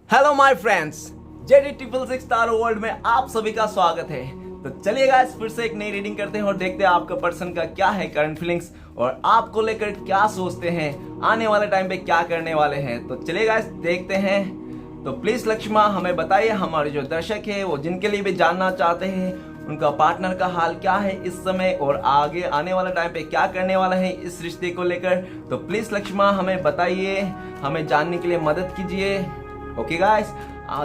Hello my friends, JD triple six star world में आप सभी का स्वागत है। तो चलिए गाइस, फिर से एक नई रीडिंग करते हैं और देखते हैं आपका पर्सन का क्या है करंट फीलिंग्स और आपको लेकर क्या सोचते हैं, आने वाले टाइम पे क्या करने वाले हैं। तो चलिए गाइस देखते हैं। तो प्लीज लक्ष्मा हमें बताइए, हमारे जो दर्शक है वो जिनके लिए भी जानना चाहते हैं उनका पार्टनर का हाल क्या है इस समय और आगे आने वाले टाइम पे क्या करने वाला है इस रिश्ते को लेकर। तो प्लीज लक्ष्मा हमें बताइए, हमें जानने के लिए मदद कीजिए। ओके गाइस,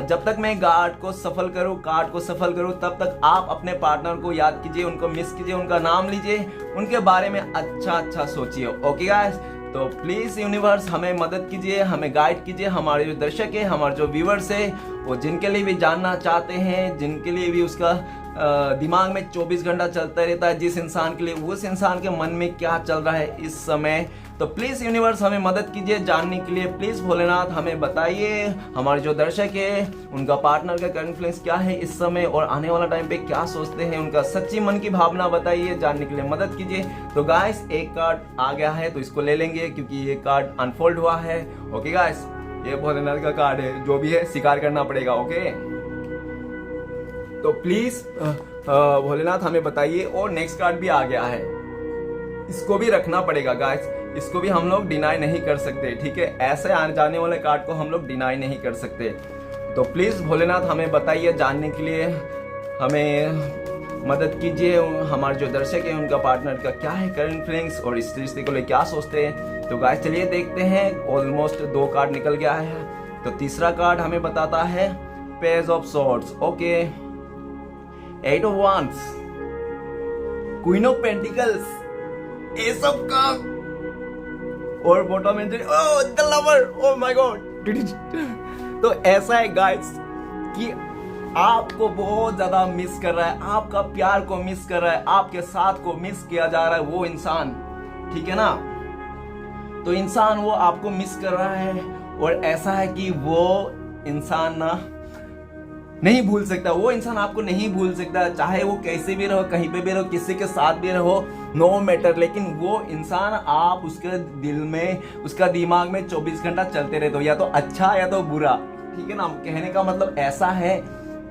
जब तक मैं कार्ड को सफल करूं तब तक आप अपने पार्टनर को याद कीजिए, उनको मिस कीजिए, उनका नाम लीजिए, उनके बारे में अच्छा सोचिए। ओके गाइस, तो प्लीज यूनिवर्स हमें मदद कीजिए, हमें गाइड कीजिए। हमारे जो दर्शक है, हमारे जो व्यूवर्स है, वो जिनके लिए भी जानना चाहते हैं, जिनके लिए भी उसका दिमाग में 24 घंटा चलता रहता है, जिस इंसान के लिए, उस इंसान के मन में क्या चल रहा है इस समय। तो प्लीज यूनिवर्स हमें मदद कीजिए जानने के लिए। प्लीज भोलेनाथ हमें बताइए, हमारे जो दर्शक है उनका पार्टनर का करंट फीलिंग्स क्या है इस समय और आने वाला टाइम पे क्या सोचते हैं, उनका सच्ची मन की भावना बताइए, जानने के लिए मदद कीजिए। तो गाइस एक कार्ड आ गया है तो इसको ले लेंगे क्योंकि ये कार्ड अनफोल्ड हुआ है। ओके गाइस, ये भोलेनाथ का कार्ड है, जो भी है स्वीकार करना पड़ेगा। ओके, तो प्लीज भोलेनाथ हमें बताइए। और नेक्स्ट कार्ड भी आ गया है, इसको भी रखना पड़ेगा गाइस, इसको भी हम लोग डिनाई नहीं कर सकते। ठीक है, ऐसे आने जाने वाले कार्ड को हम लोग डिनाई नहीं कर सकते। तो प्लीज भोलेनाथ हमें बताइए, जानने के लिए हमें मदद कीजिए। हमारे जो दर्शक है उनका पार्टनर का क्या है करंट फीलिंग्स और इस रिश्ते को लेकर क्या सोचते हैं। तो गाइस चलिए देखते हैं। ऑलमोस्ट 2 कार्ड निकल गया है। तो तीसरा कार्ड हमें बताता है page of swords. Okay, 8 of wands, queen of pentacles, S of cup और बॉटम में the lover. Oh my God. तो ऐसा है गाइस कि आपको बहुत ज्यादा मिस कर रहा है, आपका प्यार को मिस कर रहा है, आपके साथ को मिस किया जा रहा है वो इंसान। ठीक है ना, तो इंसान वो आपको मिस कर रहा है और ऐसा है कि वो इंसान ना नहीं भूल सकता, वो इंसान आपको नहीं भूल सकता, चाहे वो कैसे भी रहो, कहीं पे भी रहो, किसी के साथ भी रहो, नो मैटर। लेकिन वो इंसान आप उसके दिल में, उसका दिमाग में 24 घंटा चलते रहते हो, या तो अच्छा या तो बुरा। ठीक है ना, कहने का मतलब ऐसा है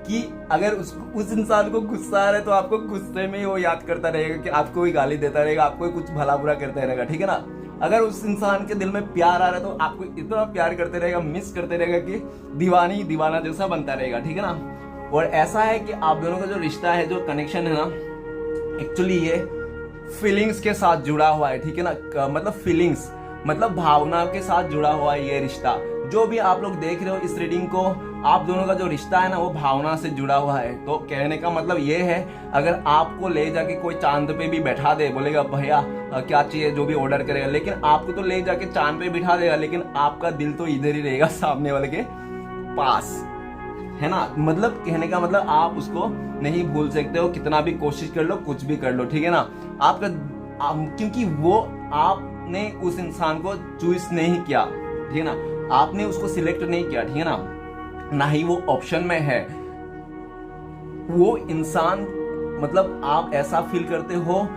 कि अगर उस इंसान को गुस्सा आ रहा है तो आपको गुस्से में ही वो याद करता रहेगा कि आपको ही गाली देता रहेगा, आपको ही कुछ भला बुरा करता रहेगा। ठीक है ना, अगर उस इंसान के दिल में प्यार आ रहा है तो आपको इतना प्यार करते रहेगा, मिस करते रहेगा कि दीवाना जैसा बनता रहेगा। ठीक है ना, और ऐसा है कि आप दोनों का जो रिश्ता है, जो कनेक्शन है ना, एक्चुअली ये फीलिंग्स के साथ जुड़ा हुआ है। ठीक है ना, मतलब फीलिंग्स मतलब भावना के साथ जुड़ा हुआ है ये रिश्ता। जो भी आप लोग देख रहे हो इस रीडिंग को, आप दोनों का जो रिश्ता है ना वो भावना से जुड़ा हुआ है। तो कहने का मतलब ये है, अगर आपको ले जाके कोई चांद पे भी बैठा दे, बोलेगा भैया क्या चाहिए, जो भी ऑर्डर करेगा, लेकिन आपको तो ले जाके चांद पे बिठा देगा, लेकिन आपका दिल तो इधर ही रहेगा, सामने वाले के पास, है ना। मतलब कहने का मतलब आप उसको नहीं भूल सकते हो, कितना भी कोशिश कर लो, कुछ भी कर लो। ठीक है ना, क्योंकि वो आपने उस इंसान को चूज नहीं किया। ठीक है ना, आपने उसको सिलेक्ट नहीं किया। ठीक है ना ही वो ऑप्शन में है वो इंसान। मतलब आप ऐसा फील करते हो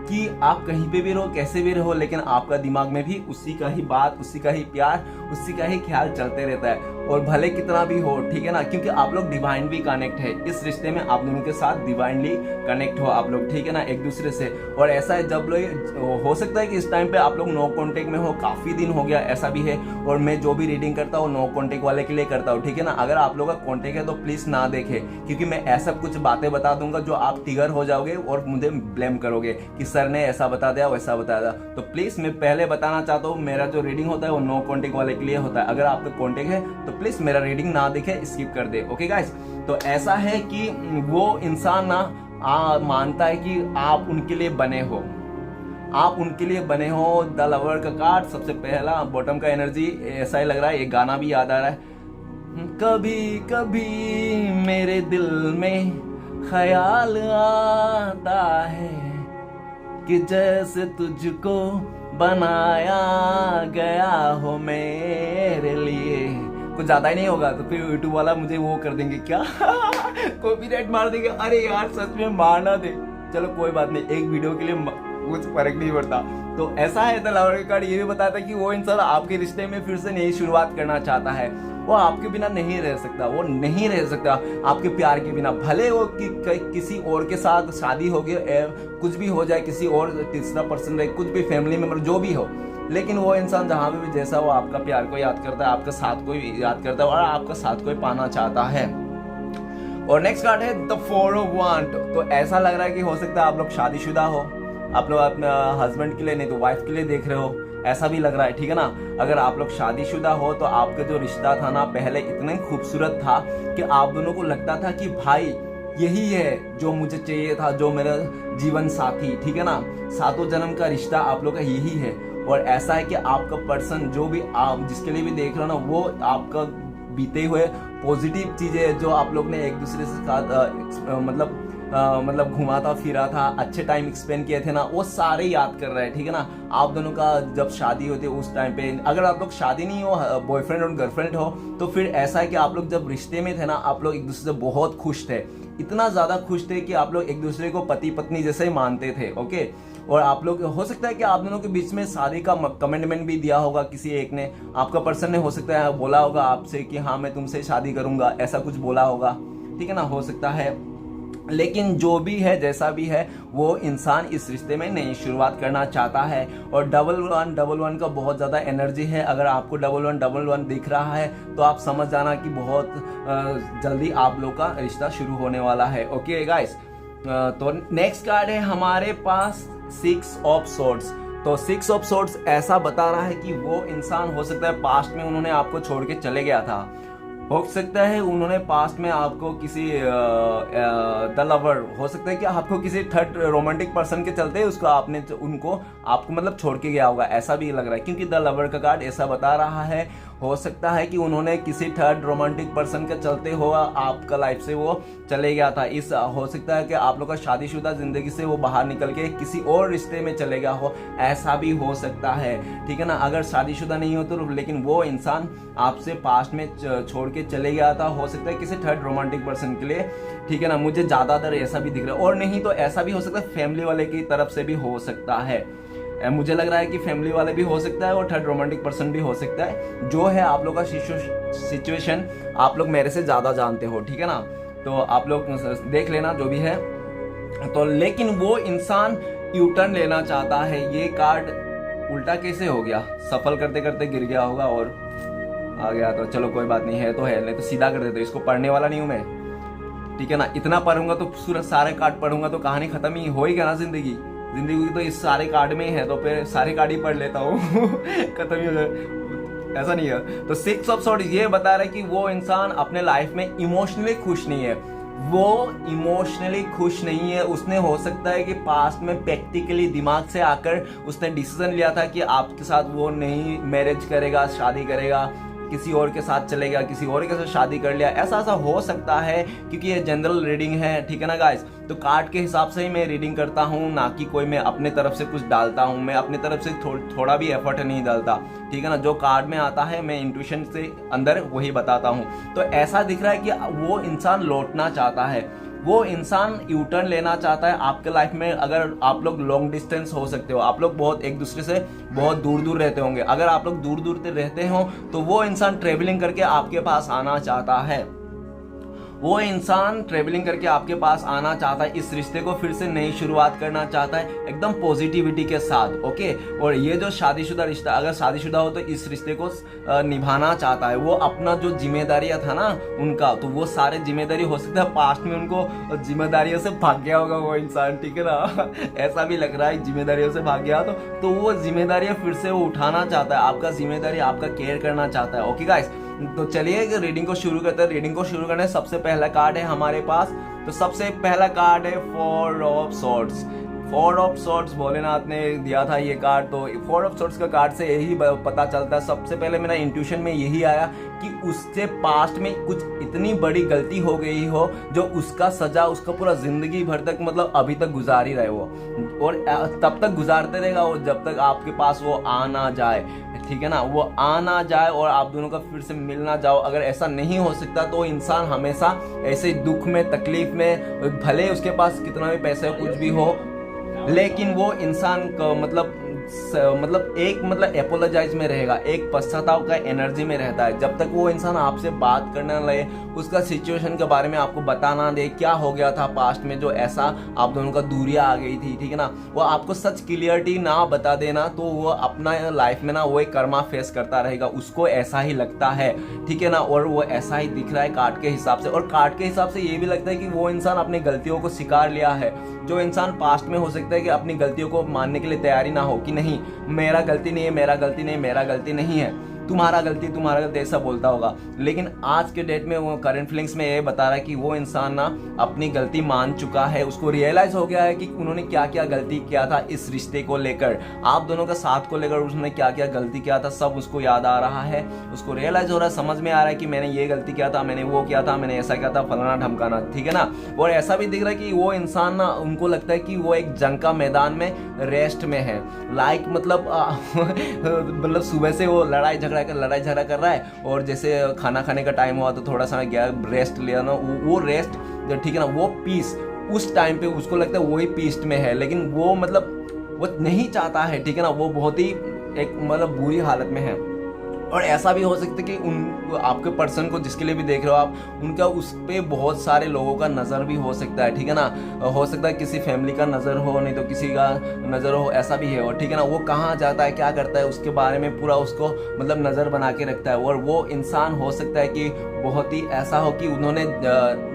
कि आप कहीं पे भी रहो, कैसे भी रहो, लेकिन आपका दिमाग में भी उसी का ही बात, उसी का ही प्यार, उसी का ही ख्याल चलते रहता है, और भले कितना भी हो। ठीक है ना, क्योंकि आप लोग डिवाइनली कनेक्ट है इस रिश्ते में, आप दोनों के साथ डिवाइनली कनेक्ट हो आप लोग। ठीक है ना, एक दूसरे से। और ऐसा है, जब लोग हो सकता है कि इस टाइम पे आप लोग नो कॉन्टेक्ट में हो, काफी दिन हो गया, ऐसा भी है। और मैं जो भी रीडिंग करता हूँ नो कॉन्टेक्ट वाले के लिए करता हूँ। ठीक है ना, अगर आप लोग का कॉन्टेक्ट है तो प्लीज ना देखे, क्योंकि मैं ऐसा कुछ बातें बता दूंगा जो आप ट्रिगर हो जाओगे और मुझे ब्लेम करोगे कि सर ने ऐसा बता दिया, वैसा बता दिया। तो प्लीज मैं पहले बताना चाहता हूँ, मेरा जो रीडिंग होता है वो नो कॉन्टेक्ट वाले के लिए होता है। अगर आपका कॉन्टेक्ट है तो प्लीज मेरा रीडिंग ना देखे, स्किप कर दे। ओके गाइस, तो ऐसा है कि वो इंसान ना मानता है कि आप उनके लिए बने हो, आप उनके लिए बने हो। द लवर का कार्ड सबसे पहला, बॉटम का एनर्जी ऐसा ही लग रहा है, एक गाना भी याद आ रहा है, कभी कभी मेरे दिल में ख्याल आता है कि जैसे तुझको बनाया गया हो मेरे लिए। कुछ ज्यादा ही नहीं होगा तो फिर यूट्यूब वाला मुझे वो कर देंगे क्या कॉपीराइट मार देंगे। अरे यार सच में मारना दे, चलो कोई बात नहीं, एक वीडियो के लिए कुछ फर्क नहीं पड़ता। तो ऐसा है द लवर कार्ड ये भी बताता है कि वो इंसान आपके रिश्ते में फिर से नई शुरुआत करना चाहता है। वो आपके बिना नहीं रह सकता, वो नहीं रह सकता आपके प्यार के बिना। भले वो किसी और के साथ शादी हो गई, कुछ भी हो जाए, किसी और तीसरा पर्सन रहे, कुछ भी फैमिली मेंबर जो भी हो, लेकिन वो इंसान जहाँ भी जैसा वो आपका प्यार को याद करता है, आपका साथ को याद करता है और आपका साथ को पाना चाहता है। और नेक्स्ट कार्ड है द 4 of Wands। तो ऐसा लग रहा है कि हो सकता है आप लोग शादीशुदा हो, आप लोग अपने हस्बैंड के लिए नहीं तो वाइफ के लिए देख रहे हो, ऐसा भी लग रहा है, ठीक है ना। अगर आप लोग शादीशुदा हो तो आपका जो रिश्ता था ना पहले इतना खूबसूरत था कि आप दोनों को लगता था कि भाई यही है जो मुझे चाहिए था, जो मेरा जीवन साथी, ठीक है ना। सातों जन्म का रिश्ता आप लोग का यही है। और ऐसा है कि आपका पर्सन जो भी आप जिसके लिए भी देख रहे हो ना, वो आपका बीते हुए पॉजिटिव चीजें जो आप लोग ने एक दूसरे से साथ मतलब घुमा था, फिरा था, अच्छे टाइम स्पेंड किए थे ना, वो सारे याद कर रहे हैं, ठीक है ना। आप दोनों का जब शादी होती है उस टाइम पे, अगर आप लोग शादी नहीं हो, बॉयफ्रेंड और गर्लफ्रेंड हो, तो फिर ऐसा है कि आप लोग जब रिश्ते में थे ना, आप लोग एक दूसरे से बहुत खुश थे, इतना ज्यादा खुश थे कि आप लोग एक दूसरे को पति पत्नी जैसे ही मानते थे, ओके। और आप लोग हो सकता है कि आप दोनों के बीच में शादी का कमिटमेंट भी दिया होगा, किसी एक ने, आपका पर्सन ने हो सकता है बोला होगा आपसे कि हाँ मैं तुमसे शादी करूंगा, ऐसा कुछ बोला होगा, ठीक है ना, हो सकता है। लेकिन जो भी है, जैसा भी है, वो इंसान इस रिश्ते में नई शुरुआत करना चाहता है। और 1111 का बहुत ज़्यादा एनर्जी है। अगर आपको 1111 दिख रहा है तो आप समझ जाना कि बहुत जल्दी आप लोग का रिश्ता शुरू होने वाला है, ओके गाइस। तो नेक्स्ट कार्ड है हमारे पास 6 of Swords। तो 6 of Swords ऐसा बता रहा है कि वो इंसान हो सकता है पास्ट में उन्होंने आपको छोड़ के चले गया था, हो सकता है उन्होंने पास्ट में आपको किसी द लवर, हो सकता है कि आपको किसी थर्ड रोमांटिक पर्सन के चलते उसको आपको मतलब छोड़ के गया होगा, ऐसा भी लग रहा है, क्योंकि द लवर का कार्ड ऐसा बता रहा है। हो सकता है कि उन्होंने किसी थर्ड रोमांटिक पर्सन के चलते हो आपका लाइफ से वो चले गया था। हो सकता है कि आप लोग का शादीशुदा जिंदगी से वो बाहर निकल के किसी और रिश्ते में चले गया हो, ऐसा भी हो सकता है, ठीक है ना। अगर शादीशुदा नहीं हो तो लेकिन वो इंसान आपसे पास्ट में छोड़ के चले गया था, हो सकता है किसी थर्ड रोमांटिक पर्सन के लिए, ठीक है ना। मुझे ज्यादातर ऐसा भी दिख रहा है, और नहीं तो ऐसा भी हो सकता है फैमिली वाले की तरफ से भी हो सकता है। मुझे लग रहा है कि फैमिली वाले भी हो सकता है और थर्ड रोमांटिक पर्सन भी हो सकता है। जो है आप लोग का सिचुएशन आप लोग मेरे से ज्यादा जानते हो, ठीक है ना, तो आप लोग देख लेना जो भी है। तो लेकिन वो इंसान यू टर्न लेना चाहता है। ये कार्ड उल्टा कैसे हो गया, सफल करते करते गिर गया होगा और आ गया, तो चलो कोई बात नहीं है, तो है, नहीं तो सीधा कर देते। इसको पढ़ने वाला नहीं हूं मैं, ठीक है ना। इतना पढ़ूंगा तो पूरा सारे कार्ड पढ़ूंगा तो कहानी खत्म ही होएगा ना। जिंदगी तो इस सारे कार्ड में ही है, तो फिर सारे कार्ड ही पढ़ लेता हूँ खत्म ही हो जाए, ऐसा नहीं है। तो 6 of Swords ये बता रहा है कि वो इंसान अपने लाइफ में इमोशनली खुश नहीं है, वो इमोशनली खुश नहीं है। उसने हो सकता है कि पास्ट में प्रैक्टिकली दिमाग से आकर उसने डिसीजन लिया था कि आपके साथ वो नहीं मैरिज करेगा, शादी करेगा, किसी और के साथ चलेगा, किसी और के साथ शादी कर लिया, ऐसा हो सकता है, क्योंकि ये जनरल रीडिंग है, ठीक है ना गाइस। तो कार्ड के हिसाब से ही मैं रीडिंग करता हूँ, ना कि कोई मैं अपने तरफ से कुछ डालता हूँ, मैं अपने तरफ से थोड़ा भी एफर्ट नहीं डालता, ठीक है ना। जो कार्ड में आता है मैं इंट्यूशन से अंदर वही बताता हूँ। तो ऐसा दिख रहा है कि वो इंसान लौटना चाहता है, वो इंसान यू टर्न लेना चाहता है आपके लाइफ में। अगर आप लोग लॉन्ग डिस्टेंस हो सकते हो, आप लोग बहुत एक दूसरे से बहुत दूर दूर रहते होंगे, अगर आप लोग दूर दूर रहते हो तो वो इंसान ट्रेवलिंग करके आपके पास आना चाहता है, वो इंसान ट्रेवलिंग करके आपके पास आना चाहता है, इस रिश्ते को फिर से नई शुरुआत करना चाहता है एकदम पॉजिटिविटी के साथ, ओके। और ये जो शादीशुदा रिश्ता, अगर शादीशुदा हो तो इस रिश्ते को निभाना चाहता है। वो अपना जो जिम्मेदारियां था ना उनका, तो वो सारे जिम्मेदारी हो सकता है पास्ट में उनको जिम्मेदारियों से भाग गया होगा वो इंसान, ठीक है ना ऐसा भी लग रहा है जिम्मेदारियों से भाग गया, तो वो जिम्मेदारियां फिर से वो उठाना चाहता है, आपका जिम्मेदारी आपका केयर करना चाहता है, ओके गाइस। तो चलिए रीडिंग को शुरू करते हैं। रीडिंग को शुरू करने सबसे पहला कार्ड है हमारे पास, तो सबसे पहला कार्ड है 4 of Swords। 4 of Swords Bholenath ने दिया था ये कार्ड, तो 4 of Swords का कार्ड से यही पता चलता है। सबसे पहले मेरा इंट्यूशन में यही आया कि उससे पास्ट में कुछ इतनी बड़ी गलती हो गई हो जो उसका सजा उसका पूरा जिंदगी भर तक मतलब अभी तक गुजार ही रहे वो, और तब तक गुजारते रहेगा वो जब तक आपके पास वो आ ना जाए, ठीक है ना, वो आ ना जाए और आप दोनों का फिर से मिल ना जाओ। अगर ऐसा नहीं हो सकता तो इंसान हमेशा ऐसे दुख में, तकलीफ में, भले उसके पास कितना भी पैसा कुछ भी हो, लेकिन वो इंसान का मतलब मतलब एक मतलब एपोलोजाइज में रहेगा, एक पश्चाताप का एनर्जी में रहता है। जब तक वो इंसान आपसे बात करने ना लगे, उसका सिचुएशन के बारे में आपको बताना दे, क्या हो गया था पास्ट में जो ऐसा आप दोनों का दूरियां आ गई थी, ठीक है ना, वो आपको सच क्लियरिटी ना बता देना, तो वो अपना लाइफ में ना वो एक कर्मा फेस करता रहेगा, उसको ऐसा ही लगता है, ठीक है ना, और वो ऐसा ही दिख रहा है कार्ड के हिसाब से। और कार्ड के हिसाब से ये भी लगता है कि वो इंसान अपनी गलतियों को स्वीकार लिया है। जो इंसान पास्ट में हो सकता है कि अपनी गलतियों को मानने के लिए तैयारी ना हो कि नहीं मेरा गलती नहीं है, मेरा गलती नहीं, मेरा गलती नहीं है, तुम्हारा गलती ऐसा बोलता होगा। लेकिन आज के डेट में वो करंट फीलिंग्स में ये बता रहा है कि वो इंसान ना अपनी गलती मान चुका है, उसको रियलाइज हो गया है कि उन्होंने क्या क्या गलती किया था इस रिश्ते को लेकर, आप दोनों का साथ को लेकर उसने क्या क्या गलती किया था, सब उसको याद आ रहा है, उसको रियलाइज हो रहा है, समझ में आ रहा है कि मैंने ये गलती किया था, मैंने वो किया था, मैंने ऐसा किया था, फलाना ढमकाना, ठीक है ना। और ऐसा भी दिख रहा है कि वो इंसान ना, उनको लगता है कि वो एक जंग का मैदान में रेस्ट में है, लाइक मतलब सुबह से वो लड़ाई झगड़ा कर रहा है, और जैसे खाना खाने का टाइम हुआ तो थोड़ा सा गया रेस्ट लिया ना, वो रेस्ट, ठीक है ना, वो पीस उस टाइम पे उसको लगता है वही पीस में है, लेकिन वो मतलब वो नहीं चाहता है, ठीक है ना, वो बहुत ही एक मतलब बुरी हालत में है। और ऐसा भी हो सकता है कि उन आपके पर्सन को जिसके लिए भी देख रहे हो आप, उनका उस पर बहुत सारे लोगों का नज़र भी हो सकता है, ठीक है ना, हो सकता है किसी फैमिली का नज़र हो, नहीं तो किसी का नज़र हो, ऐसा भी है। और ठीक है ना, वो कहाँ जाता है, क्या करता है, उसके बारे में पूरा उसको मतलब नज़र बना के रखता है। और वो इंसान हो सकता है कि बहुत ही ऐसा हो कि उन्होंने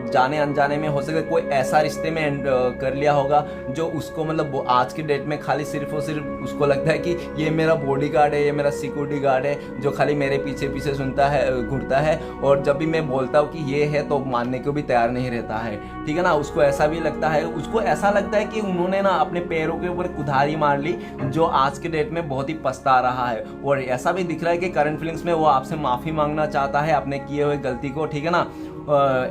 जाने अनजाने में हो सकता है कोई ऐसा रिश्ते में कर लिया होगा जो उसको मतलब आज के डेट में खाली सिर्फ और सिर्फ उसको लगता है कि ये मेरा बॉडीगार्ड है, ये मेरा सिक्योरिटी गार्ड है, जो खाली मेरे पीछे पीछे सुनता है, घूरता है, और जब भी मैं बोलता हूँ कि ये है तो मानने को भी तैयार नहीं रहता है, ठीक है ना। उसको ऐसा भी लगता है, उसको ऐसा लगता है कि उन्होंने ना अपने पैरों के ऊपर कुल्हाड़ी मार ली, जो आज के डेट में बहुत ही पछता रहा है। और ऐसा भी दिख रहा है कि करंट फीलिंग्स में वो आपसे माफ़ी मांगना चाहता है अपने किए हुए गलती को, ठीक है ना।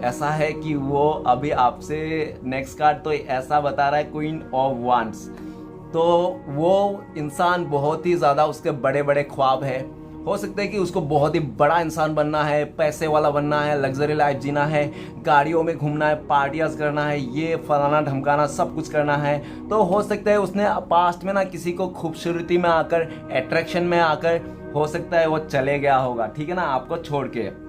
ऐसा है कि वो अभी आपसे, नेक्स्ट कार्ड तो ऐसा बता रहा है क्वीन ऑफ वांड्स, तो वो इंसान बहुत ही ज़्यादा उसके बड़े बड़े ख्वाब है, हो सकता है कि उसको बहुत ही बड़ा इंसान बनना है, पैसे वाला बनना है, लग्जरी लाइफ जीना है, गाड़ियों में घूमना है, पार्टियाज करना है, ये फलाना ढमकाना सब कुछ करना है। तो हो सकता है उसने पास्ट में ना किसी को खूबसूरती में आकर, अट्रैक्शन में आकर, हो सकता है वो चले गया होगा, ठीक है ना, आपको छोड़ के।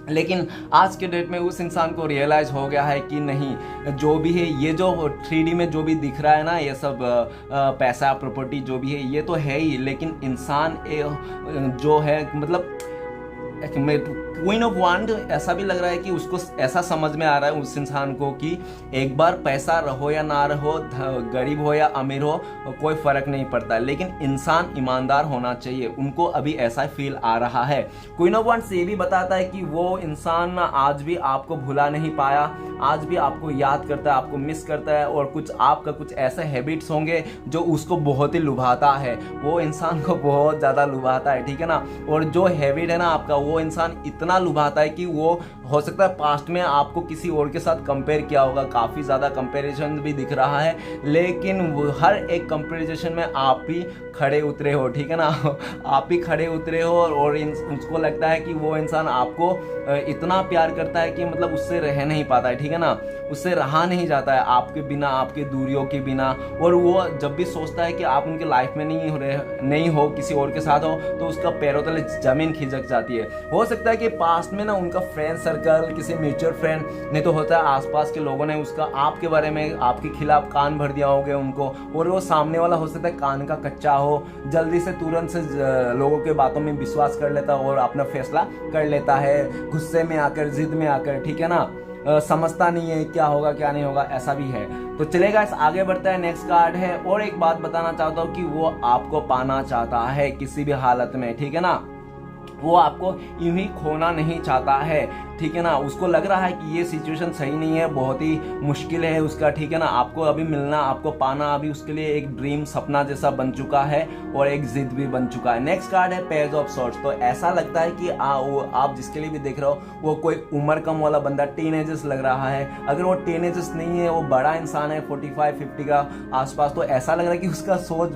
लेकिन आज के डेट में उस इंसान को रियलाइज हो गया है कि नहीं, जो भी है ये जो 3D में जो भी दिख रहा है ना, ये सब पैसा प्रॉपर्टी जो भी है ये तो है ही, लेकिन इंसान जो है मतलब क्वीन ऑफ वांड, ऐसा भी लग रहा है कि उसको ऐसा समझ में आ रहा है उस इंसान को कि एक बार पैसा रहो या ना रहो, गरीब हो या अमीर हो, कोई फर्क नहीं पड़ता, लेकिन इंसान ईमानदार होना चाहिए, उनको अभी ऐसा फील आ रहा है। क्वीन ऑफ वांड्स ये भी बताता है कि वो इंसान आज भी आपको भुला नहीं पाया, आज भी आपको याद करता है, आपको मिस करता है, और कुछ आपका कुछ ऐसे हैबिट्स होंगे जो उसको बहुत ही लुभाता है, वो इंसान को बहुत ज़्यादा लुभाता है, ठीक है ना। और जो हैबिट है ना आपका, वो इंसान इतना लुभाता है कि वो हो सकता है पास्ट में आपको किसी और के साथ कंपेयर किया होगा, काफ़ी ज़्यादा कंपैरिजन भी दिख रहा है, लेकिन हर एक कंपैरिजन में आप ही खड़े उतरे हो, ठीक है ना, आप ही खड़े उतरे हो। और उसको लगता है कि वो इंसान आपको इतना प्यार करता है कि मतलब उससे रह नहीं पाता है, ठीक है ना, उससे रहा नहीं जाता है आपके बिना, आपके दूरियों के बिना। और वो जब भी सोचता है कि आप उनके लाइफ में नहीं हो, किसी और के साथ हो, तो उसका पैरों तले जमीन खिसक जाती है। हो सकता है कि पास्ट में ना उनका फ्रेंड सर्कल, किसी म्यूचुअल फ्रेंड, नहीं तो होता है आसपास के लोगों ने उसका आपके बारे में, आपके खिलाफ कान भर दिया होगा उनको, और वो सामने वाला हो सकता है कान का कच्चा हो, जल्दी से तुरंत से लोगों के बातों में विश्वास कर लेता और अपना फैसला कर लेता है, गुस्से में आकर, जिद में आकर, ठीक है ना, समझता नहीं है क्या होगा क्या नहीं होगा, ऐसा भी है। तो चलेगा, इस आगे बढ़ता है, नेक्स्ट कार्ड है। और एक बात बताना चाहता हूँ कि वो आपको पाना चाहता है किसी भी हालत में, ठीक है ना, वो आपको यूं ही खोना नहीं चाहता है, ठीक है ना, उसको लग रहा है कि ये सिचुएशन सही नहीं है, बहुत ही मुश्किल है उसका, ठीक है ना, आपको अभी मिलना, आपको पाना अभी उसके लिए एक ड्रीम, सपना जैसा बन चुका है, और एक जिद भी बन चुका है। नेक्स्ट कार्ड है पेज ऑफ सॉर्ड्स। तो ऐसा लगता है कि आप जिसके लिए भी देख रहे हो वो कोई उम्र कम वाला बंदा, टीनेजर्स लग रहा है। अगर वो टीनेजर्स नहीं है, वो बड़ा इंसान है 45-50 का आसपास, तो ऐसा लग रहा है कि उसका सोच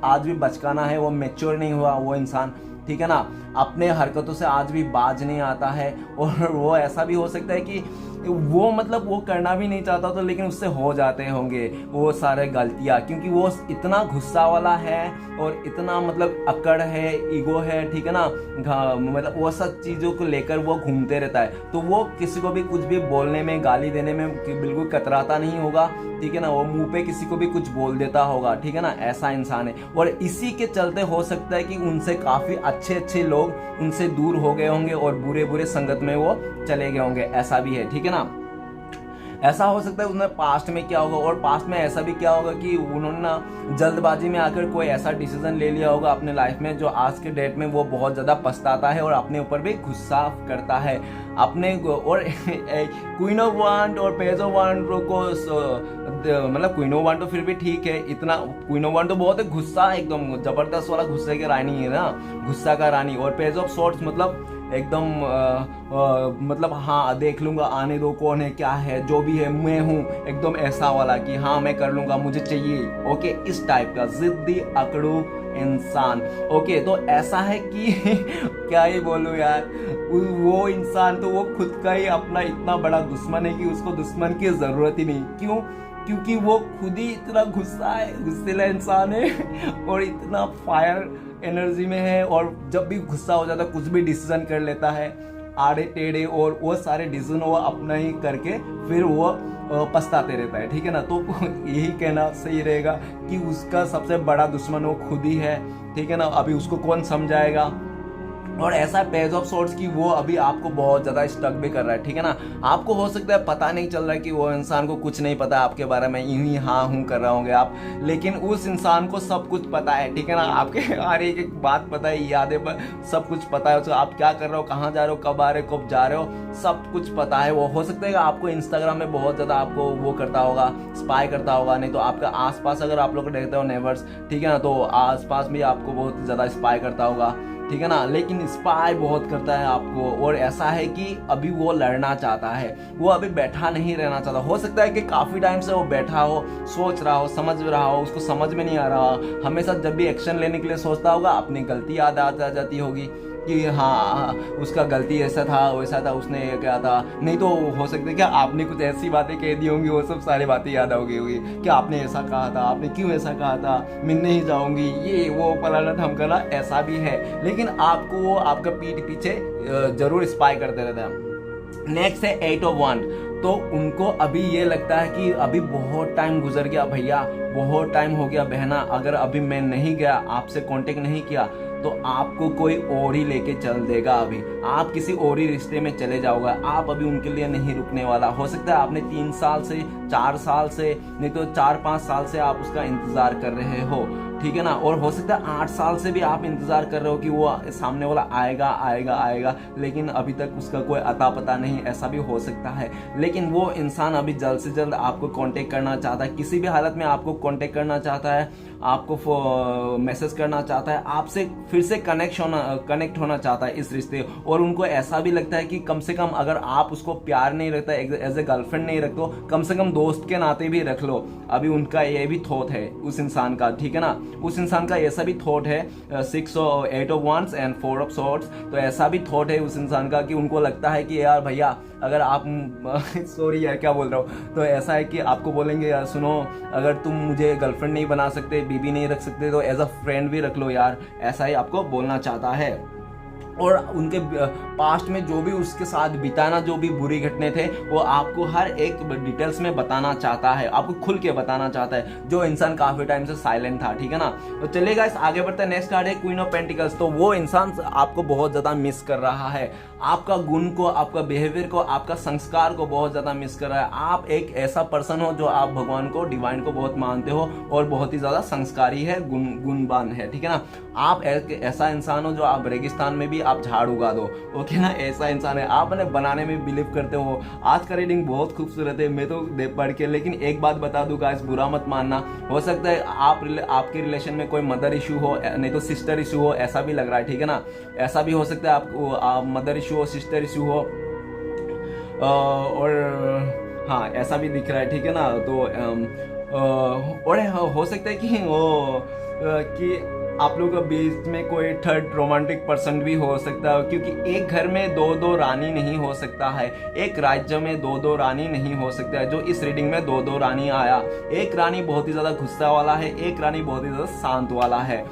आज भी बचकाना है, वो मैच्योर नहीं हुआ वो इंसान, ठीक है ना, अपने हरकतों से आज भी बाज नहीं आता है। और वो ऐसा भी हो सकता है कि वो मतलब वो करना भी नहीं चाहता था, लेकिन उससे हो जाते होंगे वो सारे गलतियाँ, क्योंकि वो इतना गुस्सा वाला है और इतना मतलब अकड़ है, ईगो है, ठीक है ना, मतलब वो सब चीज़ों को लेकर वो घूमते रहता है। तो वो किसी को भी कुछ भी बोलने में, गाली देने में बिल्कुल कतराता नहीं होगा, ठीक है ना, वो मुंह पे किसी को भी कुछ बोल देता होगा, ठीक है ना, ऐसा इंसान है। और इसी के चलते हो सकता है कि उनसे काफ़ी अच्छे अच्छे लोग उनसे दूर हो गए होंगे और बुरे बुरे संगत में वो चले गए होंगे, ऐसा भी है, ठीक है ना। ऐसा हो सकता है उन्होंने पास्ट में क्या होगा, और पास्ट में ऐसा भी क्या होगा कि उन्होंने ना जल्दबाजी में आकर कोई ऐसा डिसीजन ले लिया होगा अपने लाइफ में जो आज के डेट में वो बहुत ज़्यादा पछताता है और अपने ऊपर भी गुस्सा करता है अपने। और क्वीन ऑफ वांड और पेज ऑफ वांड को मतलब क्वीन ऑफ वांड तो फिर भी ठीक है, इतना क्वीन ऑफ वांड तो बहुत है गुस्सा, एकदम जबरदस्त वाला गुस्से की रानी है ना, गुस्सा का रानी। और पेज ऑफ सॉर्ड्स मतलब एकदम मतलब हाँ देख लूंगा, आने दो, कौन है, क्या है, जो भी है मैं हूँ, एकदम ऐसा वाला कि हाँ मैं कर लूंगा, मुझे चाहिए, ओके, इस टाइप का जिद्दी अकड़ू इंसान। ओके, तो ऐसा है कि क्या ही बोलूं यार, वो इंसान तो वो खुद का ही अपना इतना बड़ा दुश्मन है कि उसको दुश्मन की जरूरत ही नहीं। क्यों? क्योंकि वो खुद ही इतना गुस्सा है, गुस्सेला इंसान है और इतना फायर एनर्जी में है, और जब भी गुस्सा हो जाता है कुछ भी डिसीजन कर लेता है आड़े टेढ़े, और वो सारे डिसीजन वो अपना ही करके फिर वो पछताते रहता है, ठीक है ना। तो यही कहना सही रहेगा कि उसका सबसे बड़ा दुश्मन वो खुद ही है, ठीक है ना। अभी उसको कौन समझाएगा। और ऐसा पेज ऑफ सॉर्ड्स की वो अभी आपको बहुत ज़्यादा स्टक भी कर रहा है, ठीक है ना। आपको हो सकता है पता नहीं चल रहा है कि वो इंसान को कुछ नहीं पता आपके बारे में, यूं ही हाँ हूँ कर रहा होंगे आप, लेकिन उस इंसान को सब कुछ पता है, ठीक है ना। आपके हर एक बात पता है, यादें पर सब कुछ पता है, तो आप क्या कर रहे हो, कहाँ जा रहे हो, कब आ रहे हो, कब जा रहे हो, सब कुछ पता है। वो हो सकता है कि आपको इंस्टाग्राम में बहुत ज़्यादा आपको वो करता होगा, स्पाई करता होगा, नहीं तो आपका आसपास अगर आप लोग देखते हो नेबर्स, ठीक है ना, तो आसपास भी आपको बहुत ज़्यादा स्पाई करता होगा, ठीक है ना। लेकिन स्पाई बहुत करता है आपको, और ऐसा है कि अभी वो लड़ना चाहता है, वो अभी बैठा नहीं रहना चाहता। हो सकता है कि काफ़ी टाइम से वो बैठा हो, सोच रहा हो, समझ रहा हो, उसको समझ में नहीं आ रहा, हमेशा जब भी एक्शन लेने के लिए सोचता होगा अपनी गलती याद आ जाती होगी कि हाँ उसका गलती ऐसा था, वैसा था, उसने ये क्या था। नहीं तो हो सकता है कि आपने कुछ ऐसी बातें कह दी होंगी, वो सब सारी बातें याद आ गई होगी कि आपने ऐसा कहा था, आपने क्यों ऐसा कहा था, मिलने ही जाऊंगी, ये वो फलाना ढमकाना, ऐसा भी है। लेकिन आपको वो आपका पीठ पीछे जरूर स्पाई करते रहता है। नेक्स्ट है 8 ऑफ वांड। तो उनको अभी ये लगता है कि अभी बहुत टाइम गुजर गया भैया, बहुत टाइम हो गया बहना, अगर अभी मैं नहीं गया, आपसे कांटेक्ट नहीं किया, तो आपको कोई और ही लेके चल देगा। अभी आप किसी और ही रिश्ते में चले जाओगे, आप अभी उनके लिए नहीं रुकने वाला। हो सकता है आपने 3 साल से, 4 साल से, नहीं तो 4-5 साल से आप उसका इंतजार कर रहे हो, ठीक है ना। और हो सकता है 8 साल से भी आप इंतजार कर रहे हो कि वो सामने वाला आएगा आएगा आएगा, लेकिन अभी तक उसका कोई अता पता नहीं, ऐसा भी हो सकता है। लेकिन वो इंसान अभी जल्द से जल्द आपको कांटेक्ट करना चाहता है, किसी भी हालत में आपको कांटेक्ट करना चाहता है, आपको मैसेज करना चाहता है, आपसे फिर से कनेक्ट होना चाहता है इस रिश्ते। और उनको ऐसा भी लगता है कि कम से कम अगर आप उसको प्यार नहीं रखता, एज ए गर्लफ्रेंड नहीं रखते, कम से कम दोस्त के नाते भी रख लो। अभी उनका ये भी थॉट है उस इंसान का, ठीक है ना। उस इंसान का ऐसा भी थॉट है 6 और 8 of wands and 4 of swords. तो ऐसा भी थॉट है उस इंसान का कि उनको लगता है कि यार भैया अगर आप सॉरी यार क्या बोल रहा हूँ, तो ऐसा है कि आपको बोलेंगे यार सुनो, अगर तुम मुझे गर्लफ्रेंड नहीं बना सकते, बीबी नहीं रख सकते, तो एज अ फ्रेंड भी रख लो यार, ऐसा ही आपको बोलना चाहता है। और उनके पास्ट में जो भी उसके साथ बिताना, जो भी बुरी घटने थे, वो आपको हर एक डिटेल्स में बताना चाहता है, आपको खुल के बताना चाहता है, जो इंसान काफी टाइम से साइलेंट था, ठीक है ना। तो चलिए गाइस आगे बढ़ते हैं। नेक्स्ट कार्ड है क्वीन ऑफ पेंटिकल्स। तो वो इंसान आपको बहुत ज्यादा मिस कर रहा है, आपका गुण को, आपका बिहेवियर को, आपका संस्कार को बहुत ज्यादा मिस कर रहा है। आप एक ऐसा पर्सन हो जो आप भगवान को, डिवाइन को बहुत मानते हो और बहुत ही ज्यादा संस्कारी है, गुणवान है, ठीक है ना। आप ऐसा इंसान हो जो आप रेगिस्तान में भी आप झाड़ उगा दो, ओके ना, ऐसा इंसान है। आप बनाने में बिलीव करते हो। आज का रीडिंग बहुत खूबसूरत है, मैं तो पढ़ के, लेकिन एक बात बता दूं गाइस, बुरा मत मानना। हो सकता है आपके रिलेशन में कोई मदर इशू हो, नहीं तो सिस्टर इशू हो, ऐसा भी लग रहा है, ठीक है ना। ऐसा भी हो सकता है आपको मदर इशू हो, सिस्टर इशू हो, और हाँ ऐसा भी दिख रहा है, ठीक है ना। तो और हो सकता है कि वो कि आप लोगों के बीच में कोई थर्ड रोमांटिक पर्सन भी हो सकता है, क्योंकि एक घर में दो दो रानी नहीं हो सकता है, एक राज्य में दो दो रानी नहीं हो सकता है। जो इस रीडिंग में दो दो रानी आया, एक रानी बहुत ही ज्यादा गुस्सा वाला है, एक रानी बहुत ही ज्यादा शांत वाला है।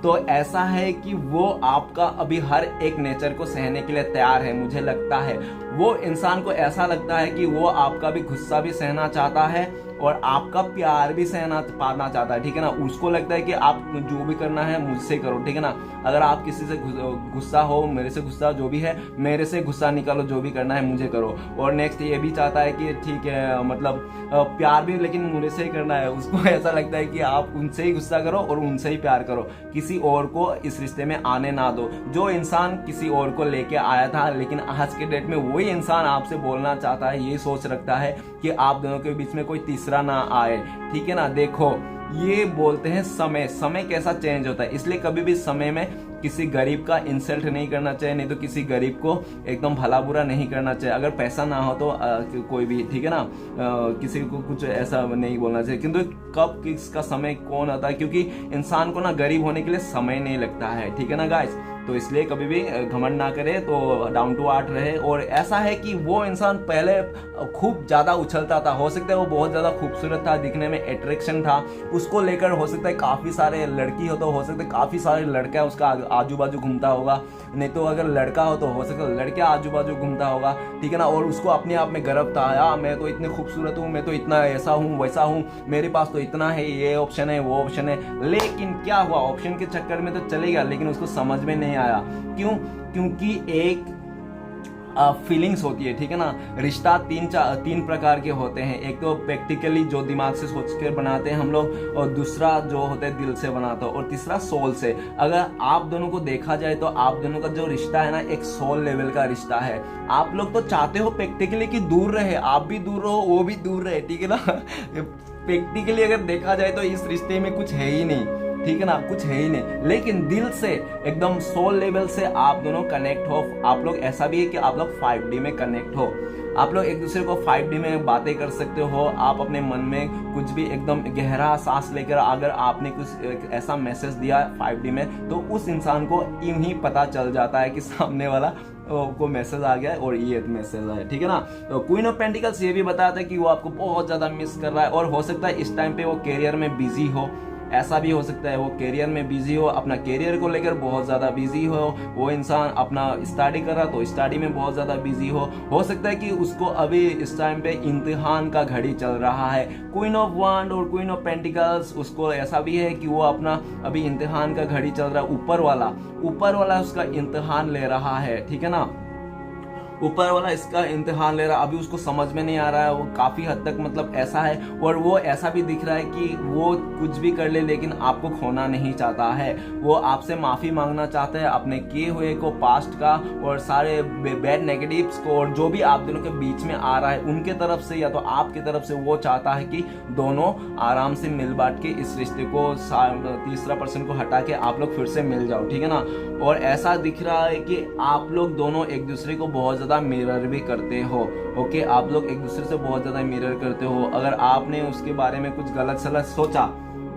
तो ऐसा है कि वो आपका अभी हर एक नेचर को सहने के लिए तैयार है। मुझे लगता है वो इंसान को ऐसा लगता है कि वो आपका भी गुस्सा भी सहना चाहता है और आपका प्यार भी सहना पाना चाहता है, ठीक है ना। उसको लगता है कि आप जो भी करना है मुझसे करो, ठीक है ना। अगर आप किसी से गुस्सा हो, मेरे से गुस्सा, जो भी है मेरे से गुस्सा निकालो, जो भी करना है मुझे करो। और नेक्स्ट ये भी चाहता है कि ठीक है, मतलब प्यार भी लेकिन मुझे से ही करना है। उसको ऐसा लगता है कि आप उनसे ही गुस्सा करो और उनसे ही प्यार करो, किसी और को इस रिश्ते में आने ना दो। जो इंसान किसी और को लेके आया था, लेकिन आज के डेट में वही इंसान आपसे बोलना चाहता है, ये सोच रखता है कि आप दोनों के बीच में कोई तीसरा ना आए, ठीक है ना। देखो ये बोलते हैं समय कैसा चेंज होता है, इसलिए कभी भी समय में किसी गरीब का इंसल्ट नहीं करना चाहिए, नहीं तो किसी गरीब को एकदम भला बुरा नहीं करना चाहिए। अगर पैसा ना हो तो कोई भी, ठीक है ना, किसी को कुछ ऐसा नहीं बोलना चाहिए। किंतु कब किसका समय कौन आता है, क्योंकि इंसान को ना गरीब होने के लिए समय नहीं लगता है, ठीक है ना गाइस। तो इसलिए कभी भी घमंड ना करे, तो डाउन टू अर्थ रहे। और ऐसा है कि वो इंसान पहले खूब ज्यादा उछलता था, हो सकता है वो बहुत ज्यादा खूबसूरत था, दिखने में अट्रैक्शन था, उसको लेकर हो सकता है काफी सारे लड़की हो तो हो सकता है काफी सारे लड़का उसका आजू बाजू घूमता होगा, नहीं तो अगर लड़का हो तो हो सकता है लड़के आजू बाजू घूमता होगा, ठीक है ना। और उसको अपने आप में गर्व था, यार मैं तो इतनी खूबसूरत हूँ, मैं तो इतना ऐसा हूँ वैसा हूँ, मेरे पास तो इतना है, ये ऑप्शन है वो ऑप्शन है। लेकिन क्या हुआ, ऑप्शन के चक्कर में तो चले गया, लेकिन उसको समझ में नहीं आया। क्यों? क्योंकि एक फीलिंग्स होती है, ठीक है ना। रिश्ता तीन प्रकार के होते हैं। एक तो प्रैक्टिकली जो दिमाग से सोच कर बनाते हैं हम लोग, और दूसरा जो होता है दिल से बनाता है, और तीसरा सोल से। अगर आप दोनों को देखा जाए तो आप दोनों का जो रिश्ता है ना, एक सोल लेवल का रिश्ता है। आप लोग तो चाहते हो प्रैक्टिकली कि दूर रहे, आप भी दूर रहो वो भी दूर रहे, ठीक है ना। प्रैक्टिकली अगर देखा जाए तो इस रिश्ते में कुछ है ही नहीं, ठीक है ना, कुछ है ही नहीं। लेकिन दिल से एकदम सोल लेवल से आप दोनों कनेक्ट हो। आप लोग ऐसा भी है कि आप लोग 5D में कनेक्ट हो, आप लोग एक दूसरे को 5D में बातें कर सकते हो। आप अपने मन में कुछ भी एकदम गहरा सांस लेकर अगर आपने कुछ ऐसा मैसेज दिया 5D में, तो उस इंसान को यूं ही पता चल जाता है कि सामने वाला को मैसेज आ गया है और ये मैसेज है, ठीक है ना। तो क्वीन ऑफ पेंटिकल्स ये भी बताता है कि वो आपको बहुत ज्यादा मिस कर रहा है, और हो सकता है इस टाइम पे वो कैरियर में बिजी हो। ऐसा भी हो सकता है वो कैरियर में बिजी हो, अपना कैरियर को लेकर बहुत ज्यादा बिजी हो। वो इंसान अपना स्टडी कर रहा तो स्टडी में बहुत ज्यादा बिजी हो सकता है कि उसको अभी इस टाइम पे इम्तिहान का घड़ी चल रहा है। क्वीन ऑफ वांड और क्वीन ऑफ पेंटिकल्स, उसको ऐसा भी है कि वो अपना अभी इम्तिहान का घड़ी चल रहा है। ऊपर वाला उसका इम्तिहान ले रहा है, ठीक है ना। ऊपर वाला इसका इम्तिहान ले रहा, अभी उसको समझ में नहीं आ रहा है। वो काफी हद तक मतलब ऐसा है, और वो ऐसा भी दिख रहा है कि वो कुछ भी कर ले लेकिन आपको खोना नहीं चाहता है। वो आपसे माफी मांगना चाहता है अपने किए हुए को, पास्ट का और सारे बैड नेगेटिव्स को, और जो भी आप दोनों के बीच में आ रहा है उनके तरफ से या तो आपकी तरफ से। वो चाहता है कि दोनों आराम से मिल बांट के इस रिश्ते को, तीसरा पर्सन को हटा के आप लोग फिर से मिल जाओ, ठीक है ना। और ऐसा दिख रहा है कि आप लोग दोनों एक दूसरे को बहुत ज्यादा मिरर भी करते हो। ओके, आप लोग एक दूसरे से बहुत ज्यादा मिरर करते हो। अगर आपने उसके बारे में कुछ गलत सलत सोचा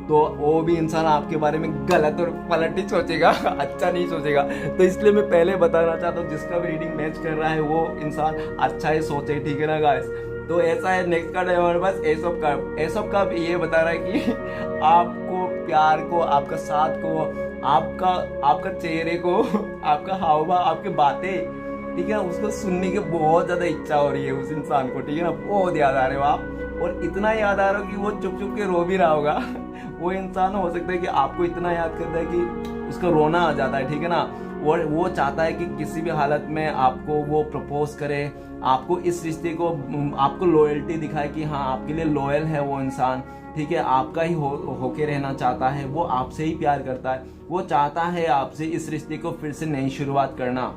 तो वो भी इंसान आपके बारे में गलत और पलट ही सोचेगा, अच्छा नहीं सोचेगा। तो इसलिए मैं पहले बताना चाहता हूँ, जिसका भी रीडिंग मैच कर रहा है वो इंसान अच्छा ही सोचे, ठीक है ना गाइस। तो ऐसा है, नेक्स्ट कार्ड है हमारे पास ace of cup. Ace of cup ये बता रहा है कि आपको प्यार को, आपका साथ को, आपका चेहरे को, आपका हाव भाव, आपकी बातें, ठीक है, उसको सुनने की बहुत ज्यादा इच्छा हो रही है उस इंसान को, ठीक है ना। बहुत याद आ रहे हो आप, और इतना याद आ रहा हो कि वो चुप चुप के रो भी रहा होगा। वो इंसान हो सकता है कि आपको इतना याद करता है कि उसका रोना आ जाता है, ठीक है ना। और वो चाहता है कि किसी भी हालत में आपको वो प्रपोज करे, आपको इस रिश्ते को, आपको लॉयल्टी दिखाए कि हाँ आपके लिए लॉयल है वो इंसान, ठीक है, आपका ही होके रहना चाहता है। वो आपसे ही प्यार करता है, वो चाहता है आपसे इस रिश्ते को फिर से नई शुरुआत करना।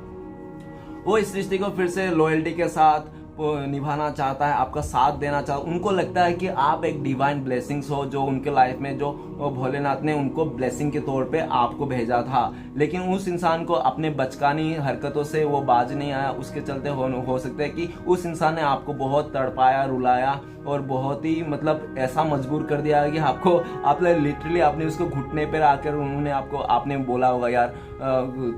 वो इस रिश्ते को फिर से लॉयल्टी के साथ निभाना चाहता है, आपका साथ देना चाहता है। उनको लगता है कि आप एक डिवाइन ब्लेसिंग्स हो जो उनके लाइफ में जो और भोलेनाथ ने उनको ब्लेसिंग के तौर पे आपको भेजा था। लेकिन उस इंसान को अपने बचकानी हरकतों से वो बाज नहीं आया, उसके चलते हो सकता है कि उस इंसान ने आपको बहुत तड़पाया, रुलाया और बहुत ही मतलब ऐसा मजबूर कर दिया कि आपने लिटरली आपने उसको घुटने पर आकर उन्होंने आपने बोला होगा यार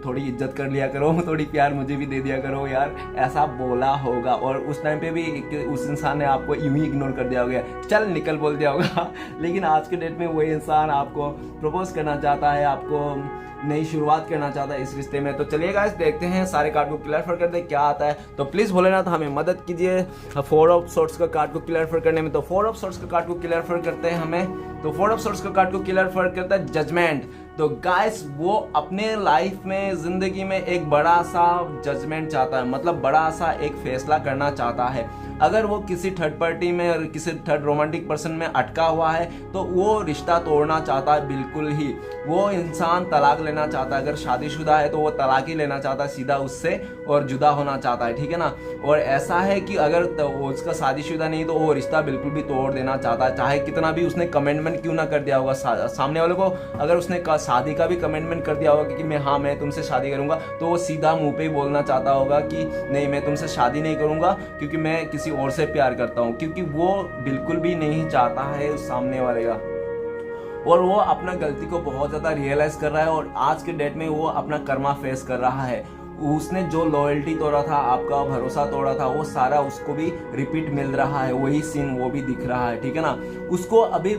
थोड़ी इज्जत कर लिया करो, थोड़ी प्यार मुझे भी दे दिया करो यार, ऐसा बोला होगा। और उस टाइम पे भी उस इंसान ने आपको यूं ही इग्नोर कर दिया होगा, चल निकल बोल दिया होगा। लेकिन आज के डेट में वही इंसान आपको प्रपोज करना चाहता है, आपको नई शुरुआत करना चाहता है इस रिश्ते में। तो चलिए गाइस देखते हैं सारे कार्ड को क्लियर करते हैं क्या आता है। तो प्लीज भोलेनाथ हमें मदद कीजिए 4 ऑफ सोर्ट्स का कार्ड को क्लियर करने में। तो 4 ऑफ सोर्ट्स का कार्ड को क्लियर करते हैं हमें। तो 4 ऑफ सोर्ट्स का कार्ड को क्लियर करता है जजमेंट। तो गाइस वो अपने लाइफ में, जिंदगी में एक बड़ा सा जजमेंट चाहता है, मतलब बड़ा सा एक फैसला करना चाहता है। अगर वो किसी थर्ड पार्टी में और किसी थर्ड रोमांटिक पर्सन में अटका हुआ है तो वो रिश्ता तोड़ना चाहता है बिल्कुल ही। वो इंसान तलाक लेना चाहता है, अगर शादीशुदा है तो वो तलाक ही लेना चाहता है सीधा उससे और जुदा होना चाहता है, ठीक है ना। और ऐसा है कि अगर तो उसका शादीशुदा नहीं तो वो रिश्ता बिल्कुल भी तोड़ देना चाहता है, चाहे कितना भी उसने कमिटमेंट क्यों ना कर दिया होगा सामने वाले को। अगर उसने शादी का भी कमिटमेंट कर दिया होगा कि मैं तुमसे शादी करूंगा, तो वो सीधा मुंह पे ही बोलना चाहता होगा कि नहीं मैं तुमसे शादी नहीं करूंगा क्योंकि मैं किसी और से प्यार करता हूं, क्योंकि वो बिल्कुल भी नहीं चाहता है उस सामने वाले का। और वो अपना गलती को बहुत ज्यादा रियलाइज कर रहा है और आज के डेट में वो अपना कर्मा फेस कर रहा है। उसने जो लॉयल्टी तोड़ा था, आपका भरोसा तोड़ा था, वो सारा उसको भी रिपीट मिल रहा है, वही सीन वो भी दिख रहा है, ठीक है ना। उसको अभी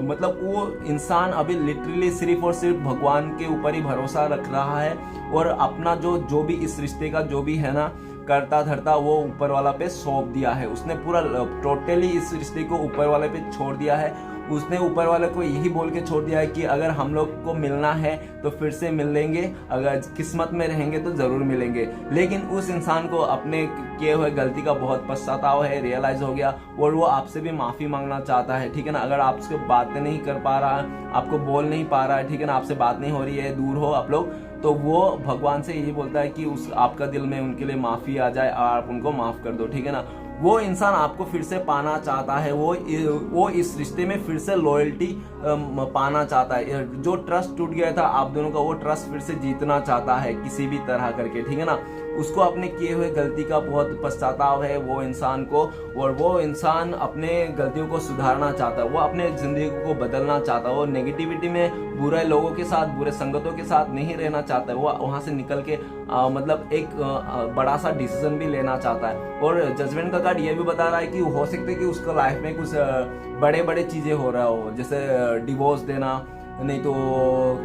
मतलब वो इंसान अभी लिटरली सिर्फ और सिर्फ भगवान के ऊपर ही भरोसा रख रहा है और अपना जो भी इस रिश्ते का जो भी है ना करता धरता वो ऊपर वाला पे सौंप दिया है। उसने पूरा टोटली इस रिश्ते को ऊपर वाले पे छोड़ दिया है। उसने ऊपर वाले को यही बोल के छोड़ दिया है कि अगर हम लोग को मिलना है तो फिर से मिल लेंगे, अगर किस्मत में रहेंगे तो जरूर मिलेंगे। लेकिन उस इंसान को अपने किए हुए गलती का बहुत पछतावा है, रियलाइज हो गया और वो आपसे भी माफी मांगना चाहता है, ठीक है ना। अगर आपसे बातें नहीं कर पा रहा है, आपको बोल नहीं पा रहा है, ठीक है ना, आपसे बात नहीं हो रही है, दूर हो आप लोग, तो वो भगवान से यही बोलता है कि उस आपका दिल में उनके लिए माफी आ जाए और आप उनको माफ कर दो, ठीक है ना। वो इंसान आपको फिर से पाना चाहता है, वो इस रिश्ते में फिर से लॉयल्टी पाना चाहता है। जो ट्रस्ट टूट गया था आप दोनों का, वो ट्रस्ट फिर से जीतना चाहता है किसी भी तरह करके, ठीक है ना। उसको अपने किए हुए गलती का बहुत पश्चाताप है वो इंसान को, और वो इंसान अपने गलतियों को सुधारना चाहता है, वो अपने जिंदगी को बदलना चाहता है। वो नेगेटिविटी में बुरे लोगों के साथ, बुरे संगतों के साथ नहीं रहना चाहता है, वो वहां से निकल के मतलब एक बड़ा सा डिसीजन भी लेना चाहता है। और जजमेंट का कार्ड ये भी बता रहा है कि हो सकता है कि उसका लाइफ में कुछ बड़े बड़े चीजें हो रहा हो, जैसे डिवोर्स देना, नहीं तो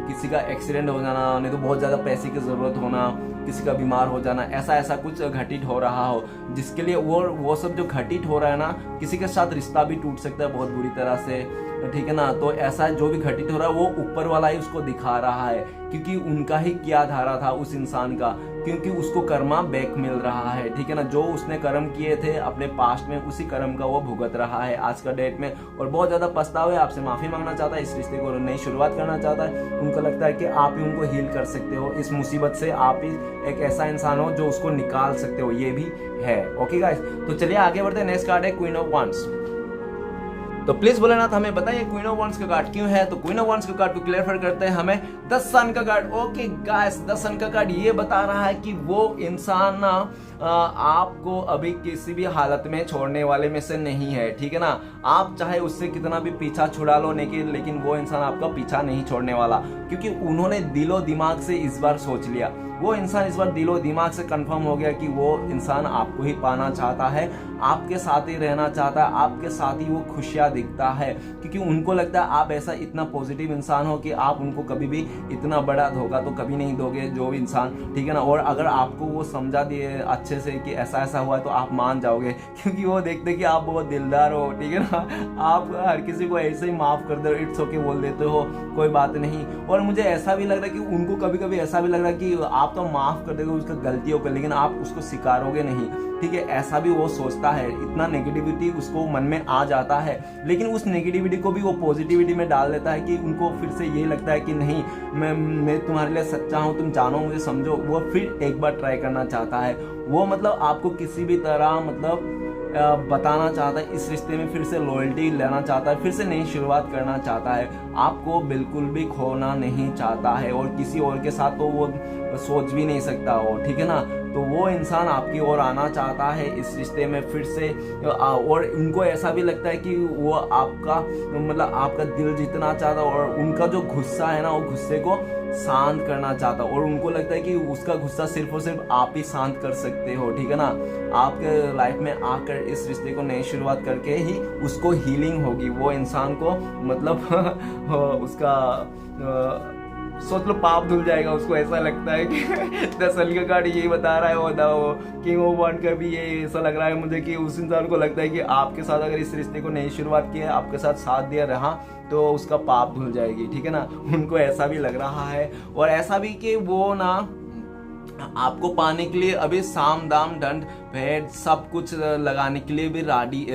किसी का एक्सीडेंट हो जाना, नहीं तो बहुत ज्यादा पैसे की जरूरत होना, किसी का बीमार हो जाना, ऐसा कुछ घटित हो रहा हो, जिसके लिए वो सब जो घटित हो रहा है ना, किसी के साथ रिश्ता भी टूट सकता है बहुत बुरी तरह से, ठीक है ना। तो ऐसा जो भी घटित हो रहा है वो ऊपर वाला ही उसको दिखा रहा है, क्योंकि उनका ही क्या धारा था उस इंसान का, क्योंकि उसको कर्मा बैक मिल रहा है, ठीक है ना। जो उसने कर्म किए थे अपने पास्ट में, उसी कर्म का वो भुगत रहा है आज का डेट में, और बहुत ज्यादा पछतावा है, आपसे माफी मांगना चाहता है, इस रिश्ते को नई शुरुआत करना चाहता है। उनको लगता है कि आप ही उनको हील कर सकते हो इस मुसीबत से, आप ही एक ऐसा इंसान हो जो उसको निकाल सकते हो, ये भी है। ओके गाइस, तो चलिए आगे बढ़ते हैं। नेक्स्ट कार्ड है क्वीन ऑफ वांड्स। तो प्लीज भोलेनाथ हमें बताइए क्वीन ऑफ वांड्स का कार्ड क्यों है। तो क्वीन ऑफ वांड्स का कार्ड को क्लियर करते हैं हमें द सन का कार्ड। ओके गाइस, द सन का कार्ड ये बता रहा है कि वो इंसान ना आपको अभी किसी भी हालत में छोड़ने वाले में से नहीं है, ठीक है ना। आप चाहे उससे कितना भी पीछा छुड़ा लो, लेकिन वो इंसान आपका पीछा नहीं छोड़ने वाला, क्योंकि उन्होंने दिलो दिमाग से इस बार सोच लिया। वो इंसान इस बार दिलो दिमाग से कंफर्म हो गया कि वो इंसान आपको ही पाना चाहता है, आपके साथ ही रहना चाहता है, आपके साथ ही वो खुशियां दिखता है, क्योंकि उनको लगता है आप ऐसा इतना पॉजिटिव इंसान हो कि आप उनको कभी भी इतना बड़ा धोखा तो कभी नहीं दोगे जो भी इंसान, ठीक है ना। और अगर आपको वो समझा दिए अच्छे से कि ऐसा हुआ है तो आप मान जाओगे, क्योंकि वो देखते कि आप बहुत दिलदार हो, ठीक है ना। आप हर किसी को ऐसे ही माफ कर दो, इट्स ओके बोल देते हो, कोई बात नहीं। और मुझे ऐसा भी लग रहा है कि उनको कभी कभी ऐसा भी लग रहा है कि आप तो माफ कर दोगे उसका गलतियों को, लेकिन आप उसको स्वीकारोगे नहीं। ठीक है, ऐसा भी वो सोचता है, इतना नेगेटिविटी उसको मन में आ जाता है, लेकिन उस नेगेटिविटी को भी वो पॉजिटिविटी में डाल देता है कि उनको फिर से ये लगता है कि नहीं, मैं तुम्हारे लिए सच्चा हूँ, तुम जानो मुझे, समझो। वो फिर एक बार ट्राई करना चाहता है। वो मतलब आपको किसी भी तरह मतलब बताना चाहता है, इस रिश्ते में फिर से लॉयल्टी लेना चाहता है, फिर से नई शुरुआत करना चाहता है, आपको बिल्कुल भी खोना नहीं चाहता है, और किसी और के साथ तो वो सोच भी नहीं सकता हो, ठीक है ना। तो वो इंसान आपकी ओर आना चाहता है इस रिश्ते में फिर से, और उनको ऐसा भी लगता है कि वो आपका मतलब आपका दिल जीतना चाहता है, और उनका जो गुस्सा है ना, वो गुस्से को शांत करना चाहता, और उनको लगता है कि उसका गुस्सा सिर्फ और सिर्फ आप ही शांत कर सकते हो, ठीक है ना। आपके लाइफ में आकर इस रिश्ते को नई शुरुआत करके ही उसको हीलिंग होगी, वो इंसान को मतलब उसका सोच लो पाप धुल जाएगा। उसको ऐसा लगता है कि 10 साल का कार्ड यही बता रहा है, वो किंग ऑफ वांड का भी ये ऐसा लग रहा है मुझे कि उस इंसान को लगता है कि आपके साथ अगर इस रिश्ते को नई शुरुआत की है, आपके साथ दिया रहा तो उसका पाप धुल जाएगी, ठीक है ना। उनको ऐसा भी लग रहा है, और ऐसा भी कि वो ना आपको पाने के लिए अभी साम दाम दंड भेद सब कुछ लगाने के लिए भी राजी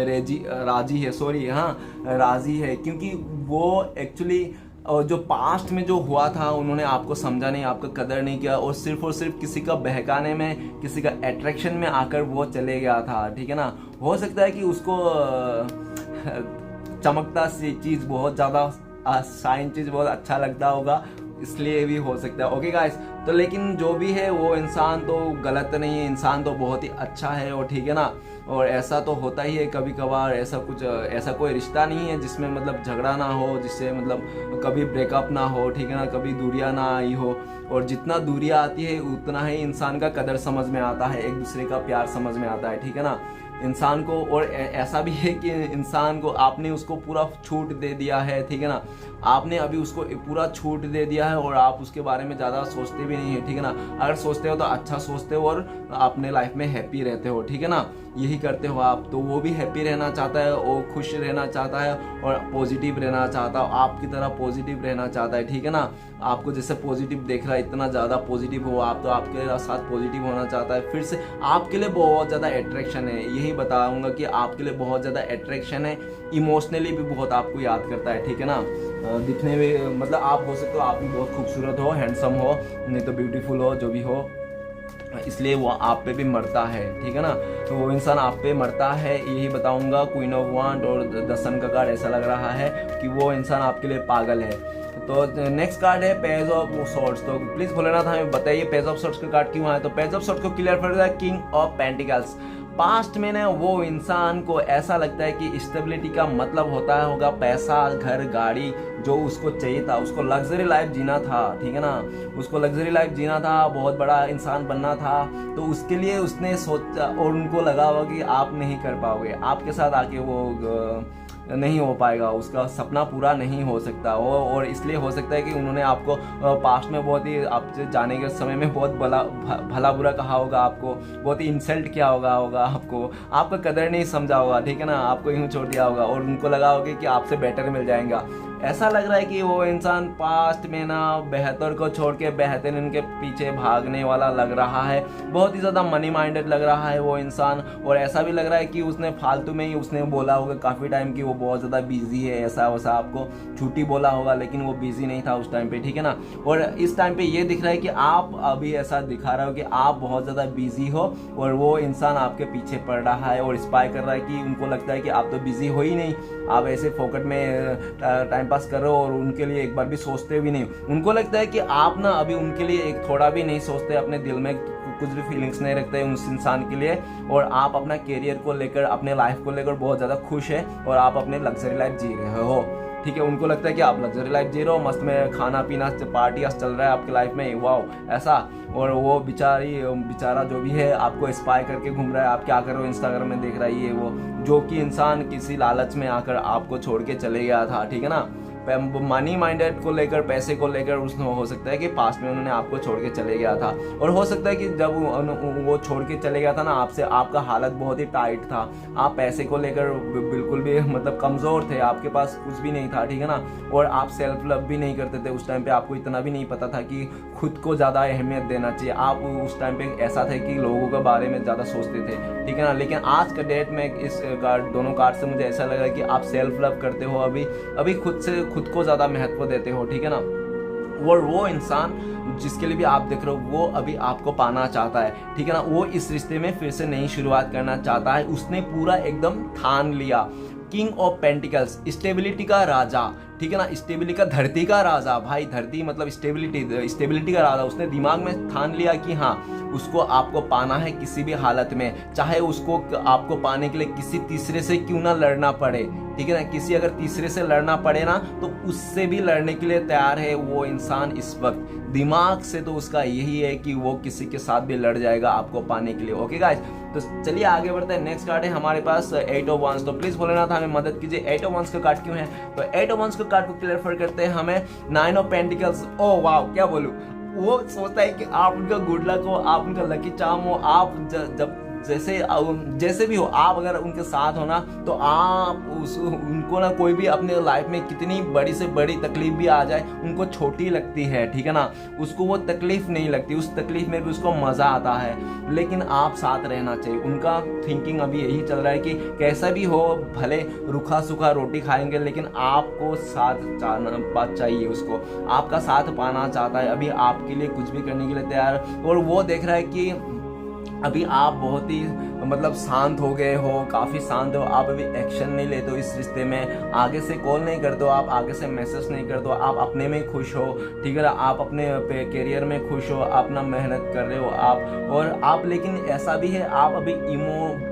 है, क्योंकि वो एक्चुअली जो पास्ट में जो हुआ था, उन्होंने आपको समझा नहीं, आपका कदर नहीं किया, और सिर्फ किसी का बहकाने में, किसी का अट्रैक्शन में आकर वो चले गया था, ठीक है ना। हो सकता है कि उसको चमकता सी चीज बहुत ज्यादा, शाइन चीज बहुत अच्छा लगता होगा, इसलिए भी हो सकता है। ओके गाइस, तो लेकिन जो भी है वो इंसान तो गलत नहीं है, इंसान तो बहुत ही अच्छा है, और ठीक है ना। और ऐसा तो होता ही है कभी कभार, ऐसा कोई रिश्ता नहीं है जिसमें मतलब झगड़ा ना हो, जिससे मतलब कभी ब्रेकअप ना हो, ठीक है ना, कभी दूरियां ना आई हो। और जितना दूरियां आती है उतना ही इंसान का कदर समझ में आता है, एक दूसरे का प्यार समझ में आता है, ठीक है ना इंसान को। और ऐसा भी है कि इंसान को आपने उसको पूरा छूट दे दिया है, ठीक है ना, आपने अभी उसको पूरा छूट दे दिया है, और आप उसके बारे में ज़्यादा सोचते भी नहीं है, ठीक है ना। अगर सोचते हो तो अच्छा सोचते हो, और अपने लाइफ में हैप्पी रहते हो, ठीक है ना, यही करते हो आप। तो वो भी हैप्पी रहना चाहता है, वो खुश रहना चाहता है, और पॉजिटिव रहना चाहता है, आपकी तरह पॉजिटिव रहना चाहता है, ठीक है ना। आपको जैसे पॉजिटिव देख रहा है, इतना ज़्यादा पॉजिटिव हो आप, तो आपके साथ पॉजिटिव होना चाहता है, फिर से आपके लिए बहुत ज़्यादा अट्रैक्शन है। यही बताऊंगा कि आपके लिए बहुत ज़्यादा अट्रैक्शन है, इमोशनली भी बहुत आपको याद करता है, ठीक है ना। दिखने में मतलब आप हो सकते हो आप भी बहुत खूबसूरत हो, हैंडसम हो, नहीं तो ब्यूटीफुल हो, जो भी हो, इसलिए वो आप पे भी मरता है, ठीक है ना। तो वो इंसान आप पे मरता है, यही बताऊंगा। क्वीन ऑफ वांड और द सन का कार्ड ऐसा लग रहा है कि वो इंसान आपके लिए पागल है। तो नेक्स्ट कार्ड है पेज ऑफ सॉर्ड्स। तो प्लीज भोलेनाथ हमें बताइए पेज ऑफ सॉर्ड्स का कार्ड क्यों आया। तो पेज ऑफ सॉर्ड्स को क्लियर कर दिया, किंग ऑफ पेंटिकल्स। पास्ट में ना वो इंसान को ऐसा लगता है कि स्टेबिलिटी का मतलब होता होगा पैसा, घर, गाड़ी, जो उसको चाहिए था, उसको लग्जरी लाइफ जीना था, ठीक है ना, उसको लग्जरी लाइफ जीना था, बहुत बड़ा इंसान बनना था। तो उसके लिए उसने सोचा, और उनको लगा होगा कि आप नहीं कर पाओगे, आपके साथ आके वो नहीं हो पाएगा, उसका सपना पूरा नहीं हो सकता वो। और इसलिए हो सकता है कि उन्होंने आपको पास्ट में बहुत ही आपसे जाने के समय में बहुत भला बुरा कहा होगा, आपको बहुत ही इंसल्ट किया होगा आपको, आपका कदर नहीं समझा होगा, ठीक है ना, आपको यूं छोड़ दिया होगा, और उनको लगा होगा कि आपसे बेटर मिल जाएगा। ऐसा लग रहा है कि वो इंसान पास्ट में ना बेहतर को छोड़ के बेहतरीन के पीछे भागने वाला लग रहा है, बहुत ही ज़्यादा मनी माइंडेड लग रहा है वो इंसान। और ऐसा भी लग रहा है कि उसने फालतू में ही उसने बोला होगा काफ़ी टाइम कि वो बहुत ज़्यादा बिजी है, ऐसा वैसा आपको छुट्टी बोला होगा, लेकिन वो बिजी नहीं था उस टाइम पे, ठीक है ना। और इस टाइम पे ये दिख रहा है कि आप अभी ऐसा दिखा रहे हो कि आप बहुत ज़्यादा बिजी हो, और वो इंसान आपके पीछे पड़ रहा है और स्पाई कर रहा है कि उनको लगता है कि आप तो बिजी हो ही नहीं, आप ऐसे फोकट में टाइम पास कर रहे हो, और उनके लिए एक बार भी सोचते भी नहीं। उनको लगता है कि आप ना अभी उनके लिए एक थोड़ा भी नहीं सोचते, अपने दिल में कुछ भी फीलिंग्स नहीं रखते उस इंसान के लिए, और आप अपना कैरियर को लेकर, अपने लाइफ को लेकर बहुत ज़्यादा खुश है, और आप अपने लग्जरी लाइफ जी रहे हो, ठीक है। उनको लगता है कि आप लग्जरी लाइफ जी रहे हो, मस्त में खाना पीना पार्टी चल रहा है आपकी लाइफ में, वाओ ऐसा। और वो बेचारा जो भी है आपको स्पाई करके घूम रहा है, आप क्या कर रहे हो इंस्टाग्राम में देख रहा है ये वो, जो कि इंसान किसी लालच में आकर आपको छोड़ के चले गया था, ठीक है ना। मनी माइंडेड को लेकर, पैसे को लेकर उसने हो सकता है कि पास्ट में उन्होंने आपको छोड़ के चले गया था, और हो सकता है कि जब वो छोड़ के चले गया था ना आपसे, आपका हालत बहुत ही टाइट था, आप पैसे को लेकर बिल्कुल भी मतलब कमज़ोर थे, आपके पास कुछ भी नहीं था, ठीक है ना, और आप सेल्फ लव भी नहीं करते थे उस टाइम पे, आपको इतना भी नहीं पता था कि खुद को ज़्यादा अहमियत देना चाहिए, आप उस टाइम पे ऐसा थे कि लोगों के बारे में ज़्यादा सोचते थे, ठीक है ना। लेकिन आज का डेट में इस कार्ड, दोनों कार्ड से मुझे ऐसा लगा कि आप सेल्फ लव करते हो, अभी खुद को ज़्यादा महत्व देते हो, ठीक है ना। और वो इंसान जिसके लिए भी आप देख रहे हो वो अभी आपको पाना चाहता है, ठीक है ना, वो इस रिश्ते में फिर से नई शुरुआत करना चाहता है, उसने पूरा एकदम ठान लिया। किंग ऑफ पेंटिकल्स, स्टेबिलिटी का राजा, ठीक है ना, स्टेबिलिटी का, धरती का राजा, भाई धरती मतलब स्टेबिलिटी का राजा, उसने दिमाग में ठान लिया कि हाँ उसको आपको पाना है किसी भी हालत में, चाहे उसको आपको पाने के लिए किसी तीसरे से क्यों ना लड़ना पड़े, ठीक है ना, किसी अगर तीसरे से लड़ना पड़े ना तो उससे भी लड़ने के लिए तैयार है वो इंसान इस वक्त। दिमाग से तो उसका यही है कि वो किसी के साथ भी लड़ जाएगा आपको पाने के लिए। ओके गाइस, तो चलिए आगे बढ़ते हैं। नेक्स्ट कार्ड है हमारे पास 8 ऑफ वांस। तो प्लीज भोलेनाथ हमें मदद कीजिए, 8 ऑफ वांस का कार्ड क्यों है? तो 8 ऑफ वांस का कार्ड को क्लियर करते हैं हमें 9 ऑफ पेंटिकल्स। ओ वाओ, क्या बोलूं, वो सोचता है कि आप उनका गुड लक हो, आप उनका लकी चार्म हो, आप जब जैसे भी हो, आप अगर उनके साथ हो ना तो आप उनको ना कोई भी अपने लाइफ में कितनी बड़ी से बड़ी तकलीफ भी आ जाए उनको छोटी लगती है, ठीक है ना, उसको वो तकलीफ नहीं लगती, उस तकलीफ में भी उसको मजा आता है। लेकिन आप साथ रहना चाहिए, उनका थिंकिंग अभी यही चल रहा है कि कैसा भी हो, भले रूखा सूखा रोटी खाएंगे लेकिन आपको साथ चाहिए, उसको आपका साथ पाना चाहता है, अभी आपके लिए कुछ भी करने के लिए तैयार। और वो देख रहा है कि अभी आप बहुत ही मतलब शांत हो गए हो, काफ़ी शांत हो, आप अभी एक्शन नहीं लेते हो इस रिश्ते में, आगे से कॉल नहीं करते हो, आप आगे से मैसेज नहीं करते हो, आप अपने में खुश हो, ठीक है ना, आप अपने करियर में खुश हो, अपना मेहनत कर रहे हो आप, और आप लेकिन ऐसा भी है आप अभी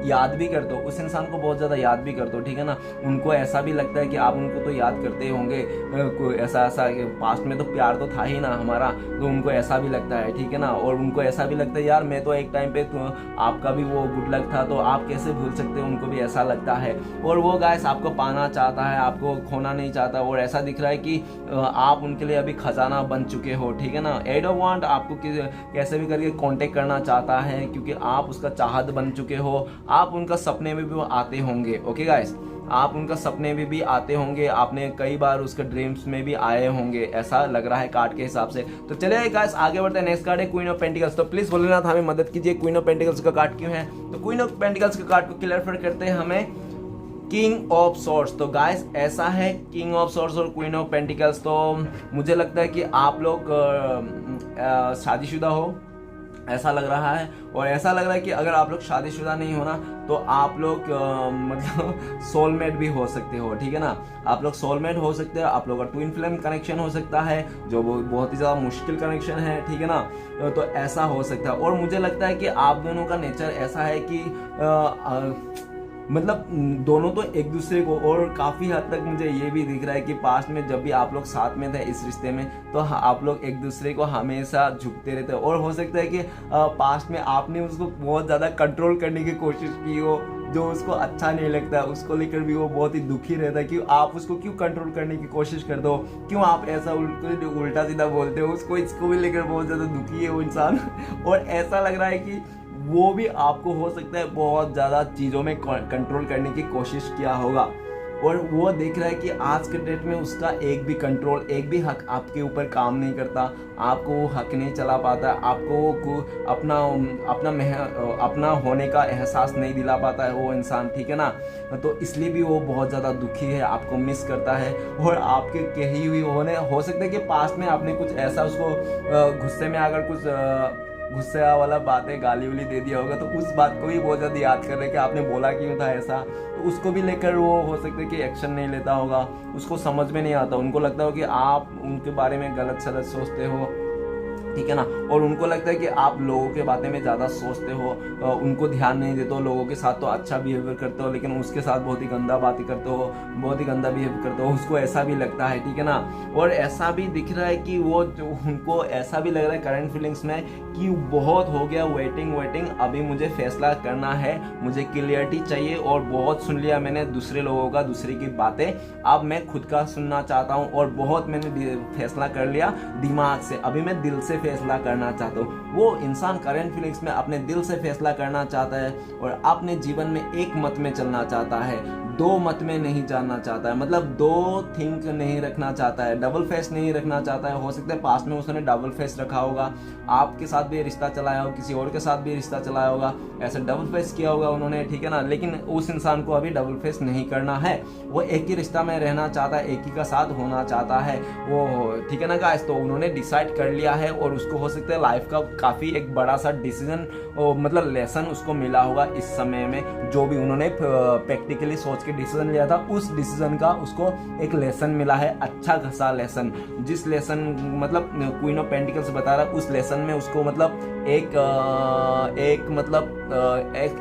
याद भी करते हो उस इंसान को, बहुत ज़्यादा याद भी करते हो, ठीक है ना, उनको ऐसा भी लगता है कि आप उनको तो याद करते होंगे, कोई ऐसा पास्ट में तो प्यार तो था ही ना हमारा, तो उनको ऐसा भी लगता है, ठीक है ना, और उनको ऐसा भी लगता है यार मैं तो एक टाइम पे आपका भी वो गुड लक था तो आप कैसे भूल सकते हो, उनको भी ऐसा लगता है। और वो गाइस आपको पाना चाहता है, आपको खोना नहीं चाहता, और ऐसा दिख रहा है कि आप उनके लिए अभी खजाना बन चुके हो, ठीक है ना। 8 ऑफ वांड आपको कैसे भी करके कांटेक्ट करना चाहता है क्योंकि आप उसका चाहत बन चुके हो, आप उनका सपने में भी आते होंगे। ओके गाइस, आप उनका सपने में भी आते होंगे, आपने कई बार उसके ड्रीम्स में भी आए होंगे, ऐसा लग रहा है कार्ड के हिसाब से। तो चलिए गाइस आगे बढ़ते हैं। नेक्स्ट कार्ड है क्वीन ऑफ पेंटिकल्स। तो प्लीज भोलेनाथ हमें मदद कीजिए, क्वीन ऑफ पेंटिकल्स का कार्ड क्यों है? तो क्वीन ऑफ पेंटिकल्स का कार्ड को क्लियर करते हैं हमें किंग ऑफ सॉर्ड्स। तो गाइस ऐसा है किंग ऑफ सॉर्ड्स और क्वीन ऑफ पेंटिकल्स, तो मुझे लगता है कि आप लोग शादीशुदा हो ऐसा लग रहा है, और ऐसा लग रहा है कि अगर आप लोग शादीशुदा नहीं हो ना तो आप लोग मतलब सोलमेट भी हो सकते हो, ठीक है ना, आप लोग सोलमेट हो सकते हो, आप लोग का ट्विन फ्लेम कनेक्शन हो सकता है जो बहुत ही ज़्यादा मुश्किल कनेक्शन है, ठीक है ना, तो ऐसा हो सकता है। और मुझे लगता है कि आप दोनों का नेचर ऐसा है कि मतलब दोनों तो एक दूसरे को, और काफ़ी हद तक मुझे ये भी दिख रहा है कि पास्ट में जब भी आप लोग साथ में थे इस रिश्ते में तो आप लोग एक दूसरे को हमेशा झुकते रहते हो, और हो सकता है कि पास्ट में आपने उसको बहुत ज़्यादा कंट्रोल करने की कोशिश की हो, जो उसको अच्छा नहीं लगता है उसको लेकर भी वो बहुत ही दुखी रहता है कि आप उसको क्यों कंट्रोल करने की कोशिश करते हो, क्यों आप ऐसा उल्टा सीधा बोलते हो उसको, इसको भी लेकर बहुत ज़्यादा दुखी है वो इंसान। और ऐसा लग रहा है कि वो भी आपको हो सकता है बहुत ज़्यादा चीज़ों में कंट्रोल करने की कोशिश किया होगा, और वो देख रहा है कि आज के डेट में उसका एक भी कंट्रोल, एक भी हक आपके ऊपर काम नहीं करता, आपको वो हक नहीं चला पाता, आपको अपना होने का एहसास नहीं दिला पाता है वो इंसान, ठीक है ना, तो इसलिए भी वो बहुत ज़्यादा दुखी है, आपको मिस करता है। और आपके कही हुई हो सकता है कि पास्ट में आपने कुछ ऐसा उसको गुस्से में अगर कुछ गुस्से वाला बातें गाली वाली दे दिया होगा तो उस बात को ही बहुत ज़्यादा याद कर रहे कि आपने बोला क्यों था ऐसा, तो उसको भी लेकर वो हो सकता है कि एक्शन नहीं लेता होगा, उसको समझ में नहीं आता, उनको लगता हो कि आप उनके बारे में गलत सलत सोचते हो, ठीक है ना। और उनको लगता है कि आप लोगों के बातें में ज़्यादा सोचते हो, उनको ध्यान नहीं देते हो, लोगों के साथ तो अच्छा बिहेवियर करते हो लेकिन उसके साथ बहुत ही गंदा बातें करते हो, बहुत ही गंदा बिहेव करते हो, उसको ऐसा भी लगता है, ठीक है ना। और ऐसा भी दिख रहा है कि वो जो उनको ऐसा भी लग रहा है करंट फीलिंग्स में कि बहुत हो गया वेटिंग, अभी मुझे फैसला करना है, मुझे क्लियरिटी चाहिए और बहुत सुन लिया मैंने दूसरे लोगों का, दूसरे की बातें, अब मैं खुद का सुनना चाहता हूँ और बहुत मैंने फैसला कर लिया दिमाग से, अभी मैं दिल से फैसला करना चाहता हूँ। वो इंसान करंट फीलिंग्स में अपने दिल से फैसला करना चाहता है और अपने जीवन में एक मत में चलना चाहता है, दो मत में नहीं जानना चाहता है, मतलब दो थिंक नहीं रखना चाहता है, डबल फेस नहीं रखना चाहता है। हो सकता है पास्ट में उसने डबल फेस रखा होगा, आपके साथ भी रिश्ता चलाया होगा, किसी और के साथ भी रिश्ता चलाया होगा, ऐसे डबल फेस किया होगा उन्होंने, ठीक है ना। लेकिन उस इंसान को अभी डबल फेस नहीं करना है, वो एक ही रिश्ता में रहना चाहता है, एक ही का साथ होना चाहता है वो, ठीक है ना गाइस। तो उन्होंने डिसाइड कर लिया है और उसको हो सकता है लाइफ का काफ़ी एक बड़ा सा डिसीजन, मतलब लेसन उसको मिला होगा इस समय में, जो भी उन्होंने प्रैक्टिकली सोच के डिसीजन लिया था, उस डिसीजन का उसको एक लेसन मिला है, अच्छा खासा लेसन। जिस लेसन मतलब क्वीन ऑफ पेंटिकल्स बता रहा, उस लेसन में उसको मतलब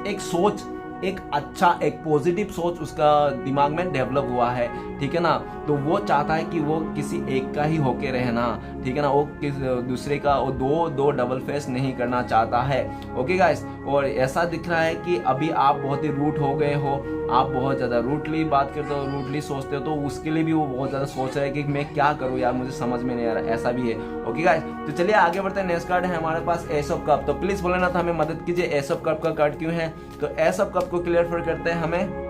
एक सोच, एक अच्छा एक पॉजिटिव सोच उसका दिमाग में डेवलप हुआ है, ठीक है ना। तो वो चाहता है कि वो किसी एक का ही होके रहना, ठीक है ना, वो किस दूसरे का वो दो डबल फेस नहीं करना चाहता है। ओके गाइस, और ऐसा दिख रहा है कि अभी आप बहुत ही रूट हो गए हो, आप बहुत ज़्यादा रूटली बात करते हो, रूटली सोचते हो, तो उसके लिए भी वो बहुत ज़्यादा सोच रहा है कि मैं क्या करूँ यार, मुझे समझ में नहीं आ रहा, ऐसा भी है। ओके गाइस, तो चलिए आगे बढ़ते हैं। नेक्स्ट कार्ड है हमारे पास एस ऑफ कप। तो प्लीज़ बोले ना तो हमें मदद कीजिए, एस ऑफ कप का कार्ड क्यों है। तो एस ऑफ कप को क्लियर करते हैं हमें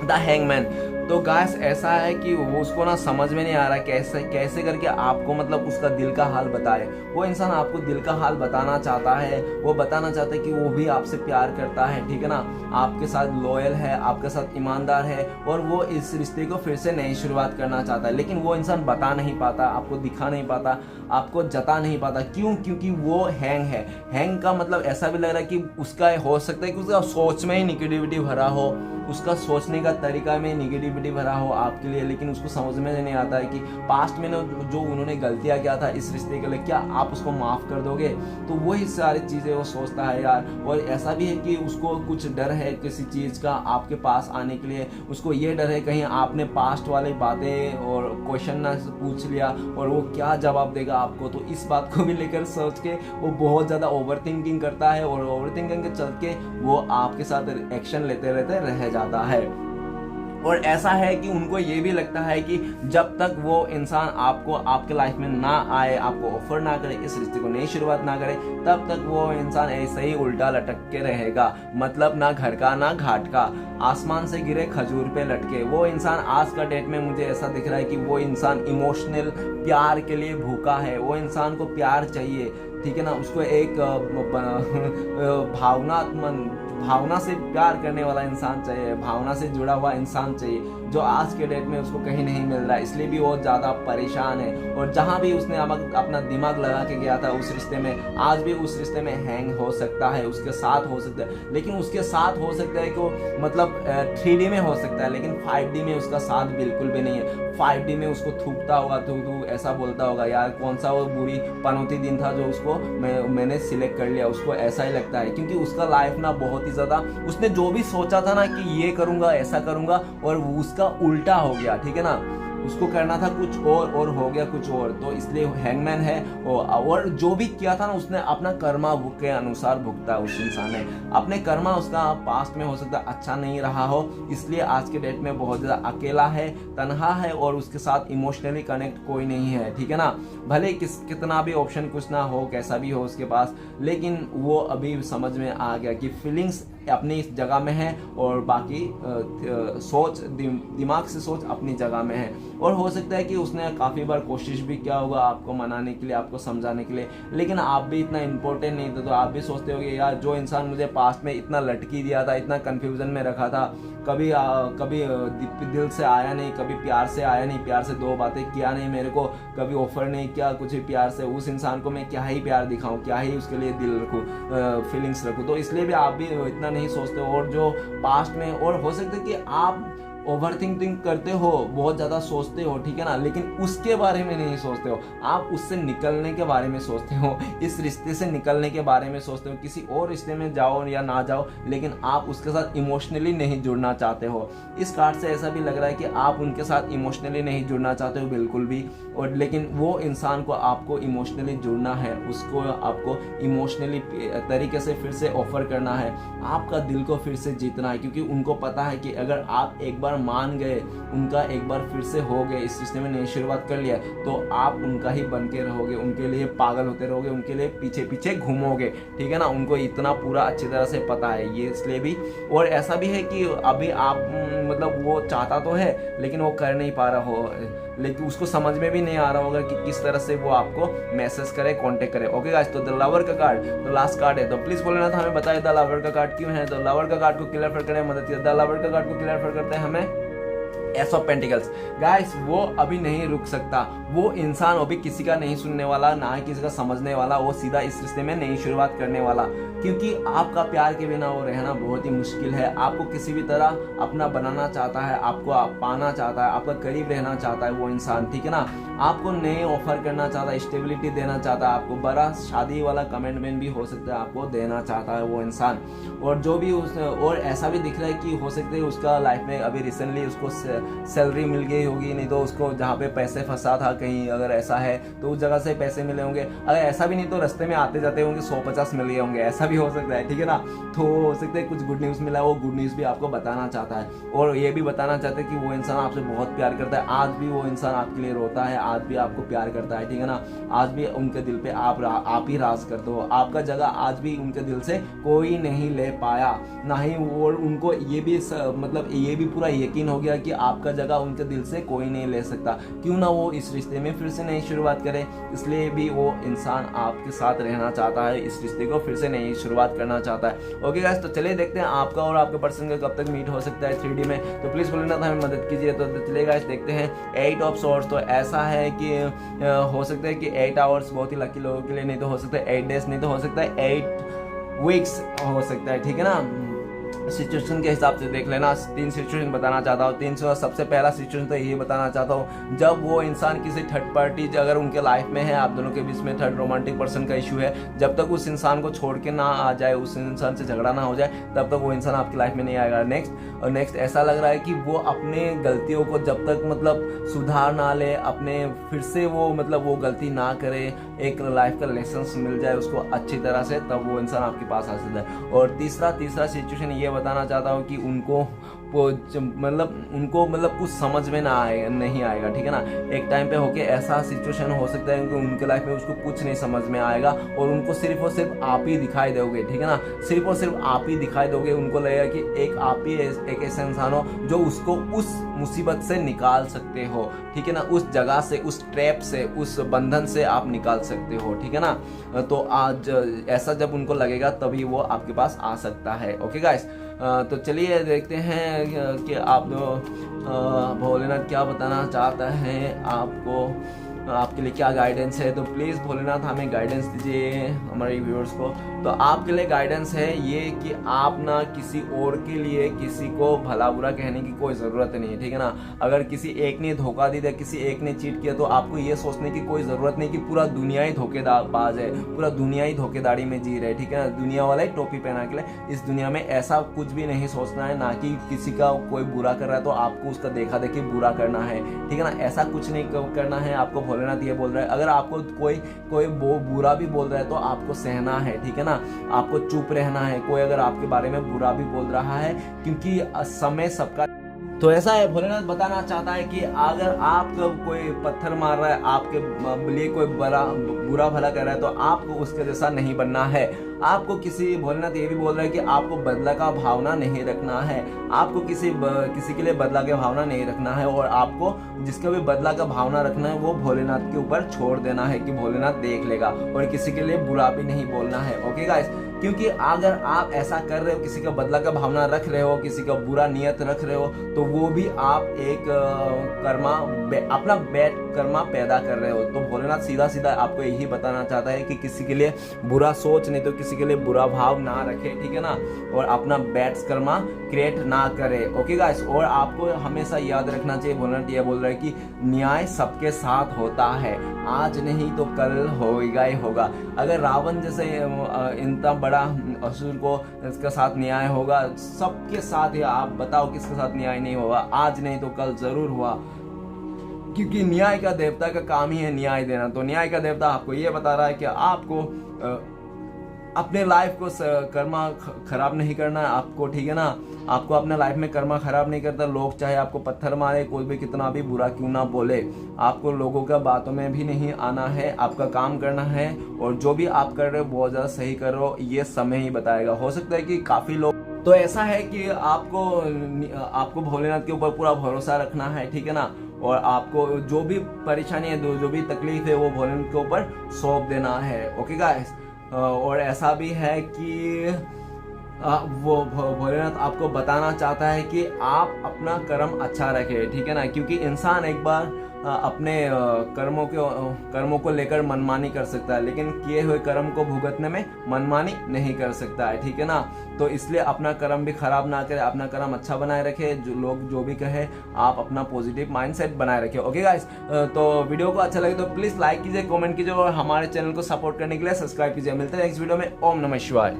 द हैंगमैन। तो गाइस ऐसा है कि वो उसको ना समझ में नहीं आ रहा कैसे करके आपको मतलब उसका दिल का हाल बताए। वो इंसान आपको दिल का हाल बताना चाहता है, वो बताना चाहता है कि वो भी आपसे प्यार करता है, ठीक है ना, आपके साथ लॉयल है, आपके साथ ईमानदार है और वो इस रिश्ते को फिर से नई शुरुआत करना चाहता है। लेकिन वो इंसान बता नहीं पाता, आपको दिखा नहीं पाता, आपको जता नहीं पाता। क्यों? क्योंकि वो हैंग है। हैंग का मतलब ऐसा भी लग रहा है कि उसका हो सकता है कि उसका सोच में ही निगेटिविटी भरा हो, उसका सोचने का तरीका में निगेटिविटी भरा हो आपके लिए, लेकिन उसको समझ में नहीं आता है कि पास्ट में जो उन्होंने गलतियां किया था इस रिश्ते के लिए, क्या आप उसको माफ कर दोगे। तो वही सारी चीज़ें वो सोचता है यार। और ऐसा भी है कि उसको कुछ डर है किसी चीज़ का आपके पास आने के लिए, उसको ये डर है कहीं आपने पास्ट वाली बातें और क्वेश्चन ना पूछ लिया और वो क्या जवाब देगा आपको। तो इस बात को भी लेकर सोच के वो बहुत ज़्यादा ओवर थिंकिंग करता है और ओवर थिंकिंग के चल के वो आपके साथ एक्शन लेते रहते रह जाता है। और ऐसा है कि उनको ये भी लगता है कि जब तक वो इंसान आपको आपके लाइफ में ना आए, आपको ऑफर ना करे, इस रिश्ते को नई शुरुआत ना करे, तब तक वो इंसान ऐसे ही उल्टा लटक के रहेगा। मतलब ना घर का ना घाट का, आसमान से गिरे खजूर पे लटके। वो इंसान आज का डेट में मुझे ऐसा दिख रहा है कि वो इंसान इमोशनल प्यार के लिए भूखा है। वो इंसान को प्यार चाहिए, ठीक है ना, उसको एक भावना से प्यार करने वाला इंसान चाहिए, भावना से जुड़ा हुआ इंसान चाहिए, जो आज के डेट में उसको कहीं नहीं मिल रहा है। इसलिए भी वो ज़्यादा परेशान है और जहाँ भी उसने अपना दिमाग लगा के गया था उस रिश्ते में, आज भी उस रिश्ते में हैंग हो सकता है, उसके साथ हो सकता है। लेकिन उसके साथ हो सकता है कि मतलब 3D में हो सकता है, लेकिन 5D में उसका साथ बिल्कुल भी नहीं है। 5D में उसको थूकता होगा, तू ऐसा बोलता होगा यार कौन सा वो बुरी पनौती दिन था जो उसको मैंने सिलेक्ट कर लिया, उसको ऐसा ही लगता है। क्योंकि उसका लाइफ ना बहुत ही ज़्यादा, उसने जो भी सोचा था ना कि ये करूँगा ऐसा करूँगा और उसका उल्टा हो गया, ठीक है ना, उसको करना था कुछ और हो गया कुछ और। तो इसलिए हैंगमैन है और जो भी किया था ना उसने अपना कर्मा के अनुसार भुगता। उस इंसान ने अपने कर्मा, उसका पास्ट में हो सकता अच्छा नहीं रहा हो, इसलिए आज के डेट में बहुत ज़्यादा अकेला है, तन्हा है और उसके साथ इमोशनली कनेक्ट कोई नहीं है, ठीक है ना। भले कितना भी ऑप्शन कुछ ना हो, कैसा भी हो उसके पास, लेकिन वो अभी समझ में आ गया कि फीलिंग्स अपनी इस जगह में है और बाकी सोच दिमाग से सोच अपनी जगह में है। और हो सकता है कि उसने काफ़ी बार कोशिश भी किया होगा आपको मनाने के लिए, आपको समझाने के लिए, लेकिन आप भी इतना इम्पोर्टेंट नहीं थे। तो आप भी सोचते होगे यार जो इंसान मुझे पास्ट में इतना लटकी दिया था, इतना कन्फ्यूजन में रखा था, कभी दिल से आया नहीं, कभी प्यार से आया नहीं, प्यार से दो बातें किया नहीं मेरे को, कभी ऑफर नहीं किया कुछ भी प्यार से, उस इंसान को मैं क्या ही प्यार दिखाऊं, क्या ही उसके लिए दिल रखूं, फीलिंग्स रखूं। तो इसलिए भी आप भी इतना नहीं सोचते। और जो पास्ट में, और हो सकता है कि आप ओवर थिंकिंग करते हो, बहुत ज़्यादा सोचते हो, ठीक है ना, लेकिन उसके बारे में नहीं सोचते हो, आप उससे निकलने के बारे में सोचते हो, इस रिश्ते से निकलने के बारे में सोचते हो, किसी और रिश्ते में जाओ या ना जाओ, लेकिन आप उसके साथ इमोशनली नहीं जुड़ना चाहते हो। इस कार्ड से ऐसा भी लग रहा है कि आप उनके साथ इमोशनली नहीं जुड़ना चाहते हो बिल्कुल भी, और लेकिन वो इंसान को आपको इमोशनली जुड़ना है, उसको आपको इमोशनली तरीके से फिर से ऑफर करना है, आपका दिल को फिर से जीतना है, क्योंकि उनको पता है कि अगर आप एक बार मान गए, उनका एक बार फिर से हो गए, इस रिश्ते में नई शुरुआत कर लिया, तो आप उनका ही बन के रहोगे, उनके लिए पागल होते रहोगे, उनके लिए पीछे पीछे घूमोगे, ठीक है ना। उनको इतना पूरा अच्छी तरह से पता है ये, इसलिए भी। और ऐसा भी है कि अभी आप मतलब वो चाहता तो है लेकिन वो कर नहीं पा रहा हो, लेकिन उसको समझ में भी नहीं आ रहा होगा कि किस तरह से वो आपको मैसेज करे, कांटेक्ट करे। ओके गाइस, तो द लवर का कार्ड तो लास्ट कार्ड है, तो प्लीज भोलेनाथ हमें बताइए द लवर का कार्ड क्यों है। तो लवर का कार्ड को क्लियर करने में मदद की, द लवर का कार्ड को क्लियर करते हैं हमें एस ऑफ पेंटिकल्स। गाइस, वो अभी नहीं रुक सकता, वो इंसान अभी किसी का नहीं सुनने वाला, ना ही किसी का समझने वाला, वो सीधा इस रिश्ते में नई शुरुआत करने वाला, क्योंकि आपका प्यार के बिना वो रहना बहुत ही मुश्किल है। आपको किसी भी तरह अपना बनाना चाहता है, आपको पाना चाहता है, आपका करीब रहना चाहता है वो इंसान, ठीक है ना। आपको नए ऑफर करना चाहता है, स्टेबिलिटी देना चाहता है, आपको बड़ा शादी वाला कमिटमेंट भी हो सकता है आपको देना चाहता है वो इंसान। और जो भी और ऐसा भी दिख रहा है कि हो सकता है उसका लाइफ में अभी रिसेंटली उसको सैलरी मिल गई होगी, नहीं तो उसको जहाँ पे पैसे फंसा था कहीं, अगर ऐसा है तो उस जगह से पैसे मिले होंगे, अगर ऐसा भी नहीं तो रास्ते में आते जाते होंगे 150 मिल गए होंगे, ऐसा भी हो सकता है, ठीक है ना। तो हो सकता है कुछ गुड न्यूज़ मिला, वो गुड न्यूज़ भी आपको बताना चाहता है, और ये भी बताना चाहता है कि वो इंसान आपसे बहुत प्यार करता है, आज भी वो इंसान आपके लिए रोता है, आज भी आपको प्यार करता है, ठीक है ना। आज भी उनके दिल पे आप ही राज करते हो, आपका जगह आज भी उनके दिल से कोई नहीं ले पाया, ना ही वो, उनको ये भी मतलब ये भी पूरा यकीन हो गया कि आपका जगह उनके दिल से कोई नहीं ले सकता, क्यों ना वो इस रिश्ते में फिर से नई शुरुआत करे, इसलिए भी वो इंसान आपके साथ रहना चाहता है, इस रिश्ते को फिर से नई शुरुआत करना चाहता है। ओके गाइस, तो चलिए देखते हैं आपका और आपके पर्सन का कब तक मीट हो सकता है 3D में, तो प्लीज भोलेनाथ हमें मदद कीजिए। तो चलिए गाइस देखते हैं 8 ऑफ सोर्ड्स। तो ऐसा है कि हो सकता है कि 8 आवर्स बहुत ही लकी लोगों के लिए, नहीं तो हो सकता है 8 डेज, नहीं तो हो सकता है 8 वीक्स हो सकता है, ठीक है ना। सिचुएशन के हिसाब से देख लेना। 3 सिचुएशन बताना चाहता हूँ। 300 सबसे पहला सिचुएशन तो यही बताना चाहता हूँ, जब वो इंसान किसी थर्ड पार्टी अगर उनके लाइफ में है, आप दोनों के बीच में थर्ड रोमांटिक पर्सन का इशू है, जब तक उस इंसान को छोड़ के ना आ जाए, उस इंसान से झगड़ा ना हो जाए, तब तक वो इंसान आपकी लाइफ में नहीं आएगा। नेक्स्ट ऐसा लग रहा है कि वो अपने गलतियों को जब तक मतलब सुधार ना ले, अपने फिर से वो मतलब वो गलती ना करे, एक लाइफ का लेसन मिल जाए उसको अच्छी तरह से, तब वो इंसान आपके पास आ सकता है। और तीसरा सिचुएशन ये बताना चाहता हूँ कि उनको मतलब कुछ समझ में नहीं आएगा, ठीक है ना। एक टाइम पे होके ऐसा सिचुएशन हो सकता है कि उनके लाइफ में उसको कुछ नहीं समझ में आएगा, और उनको सिर्फ और सिर्फ आप ही दिखाई दोगे, ठीक है ना। सिर्फ और सिर्फ आप ही दिखाई दोगे, उनको लगेगा कि एक आप ही एक ऐसा इंसान हो जो उसको उस मुसीबत से निकाल सकते हो, ठीक है ना, उस जगह से, उस ट्रैप से, उस बंधन से आप निकाल सकते हो, ठीक है ना। तो आज ऐसा जब उनको लगेगा तभी वो आपके पास आ सकता है। ओके गाइस, तो चलिए देखते हैं कि आप भोलेनाथ क्या बताना चाहता है आपको, आपके लिए क्या गाइडेंस है। तो प्लीज़ भोलेनाथ हमें गाइडेंस दीजिए हमारे व्यूअर्स को। तो आपके लिए गाइडेंस है ये कि आप ना किसी और के लिए किसी को भला बुरा कहने की कोई ज़रूरत नहीं है, ठीक है ना। अगर किसी एक ने धोखा दे दिया, किसी एक ने चीट किया, तो आपको ये सोचने की कोई ज़रूरत नहीं कि पूरा दुनिया ही धोखेबाज है, पूरा दुनिया ही धोखेदारी में जी रहे, ठीक है ना। दुनिया वाला ही टोपी पहना के लिए इस दुनिया में ऐसा कुछ भी नहीं सोचना है, ना कि किसी का कोई बुरा कर रहा है तो आपको उसका देखा देखी बुरा करना है, ठीक है ना। ऐसा कुछ नहीं करना है आपको। भोलेनाथ ये बोल रहा है, अगर आपको कोई बुरा भी बोल रहा है तो आपको सहना है, ठीक है ना, आपको चुप रहना है। कोई अगर आपके बारे में बुरा भी बोल रहा है, क्योंकि समय सबका तो ऐसा है। भोलेनाथ बताना चाहता है कि अगर आपको कोई पत्थर मार रहा है, आपके लिए कोई बुरा भला कर रहा है, तो आपको उसके जैसा नहीं बनना है। आपको भोलेनाथ ये भी बोल रहा है कि आपको बदला का भावना नहीं रखना है, आपको किसी के लिए बदला का भावना नहीं रखना है, और आपको जिसका भी बदला का भावना रखना है वो भोलेनाथ के ऊपर छोड़ देना है कि भोलेनाथ देख लेगा, और किसी के लिए बुरा भी नहीं बोलना है। ओके गाइस, क्योंकि अगर आप ऐसा कर रहे हो, किसी का बदला का भावना रख रहे हो, किसी का बुरा नियत रख रहे हो, तो वो भी आप एक अपना बैड कर्मा पैदा कर रहे हो। तो भोलेनाथ सीधा सीधा आपको यही बताना चाहता है कि किसी के लिए बुरा सोच, नहीं तो किसी के लिए बुरा भाव ना रखे, ठीक है ना, और अपना बैड कर्मा क्रिएट ना करे। ओके गाइस, और आपको हमेशा याद रखना चाहिए, भोलेनाथ ये बोल रहा है कि न्याय सबके साथ होता है, आज नहीं तो कल होगा ही होगा। अगर रावण जैसे इतना बड़ा असुर को इसके साथ न्याय होगा, सबके साथ, या आप बताओ किसके साथ न्याय नहीं होगा, आज नहीं तो कल जरूर हुआ, क्योंकि न्याय का देवता का काम ही है न्याय देना। तो न्याय का देवता आपको ये बता रहा है कि आपको अपने लाइफ को कर्मा खराब नहीं करना है आपको, ठीक है ना। आपको अपने लाइफ में कर्मा खराब नहीं करता। लोग चाहे आपको पत्थर मारे, कोई भी कितना भी बुरा क्यों ना बोले, आपको लोगों का बातों में भी नहीं आना है, आपका काम करना है, और जो भी आप कर रहे हो बहुत ज़्यादा सही कर रहे हो, ये समय ही बताएगा। हो सकता है कि काफ़ी लोग, तो ऐसा है कि आपको भोलेनाथ के ऊपर पूरा भरोसा रखना है, ठीक है ना, और आपको जो भी परेशानी है, जो भी तकलीफ है, वो भोलेनाथ के ऊपर सौंप देना है। ओके गाइस, और ऐसा भी है कि वो भोलेनाथ आपको बताना चाहता है कि आप अपना कर्म अच्छा रखें, ठीक है ना, क्योंकि इंसान एक बार अपने कर्मों को लेकर मनमानी कर सकता है, लेकिन किए हुए कर्म को भुगतने में मनमानी नहीं कर सकता है, ठीक है ना। तो इसलिए अपना कर्म भी खराब ना करें, अपना कर्म अच्छा बनाए रखे, जो लोग जो भी कहे आप अपना पॉजिटिव माइंडसेट बनाए रखें। ओके गाइस, तो वीडियो को अच्छा लगे तो प्लीज लाइक कीजिए, कमेंट कीजिए, और हमारे चैनल को सपोर्ट करने के लिए सब्सक्राइब कीजिए। मिलते हैं नेक्स्ट वीडियो में। ओम नमः शिवाय।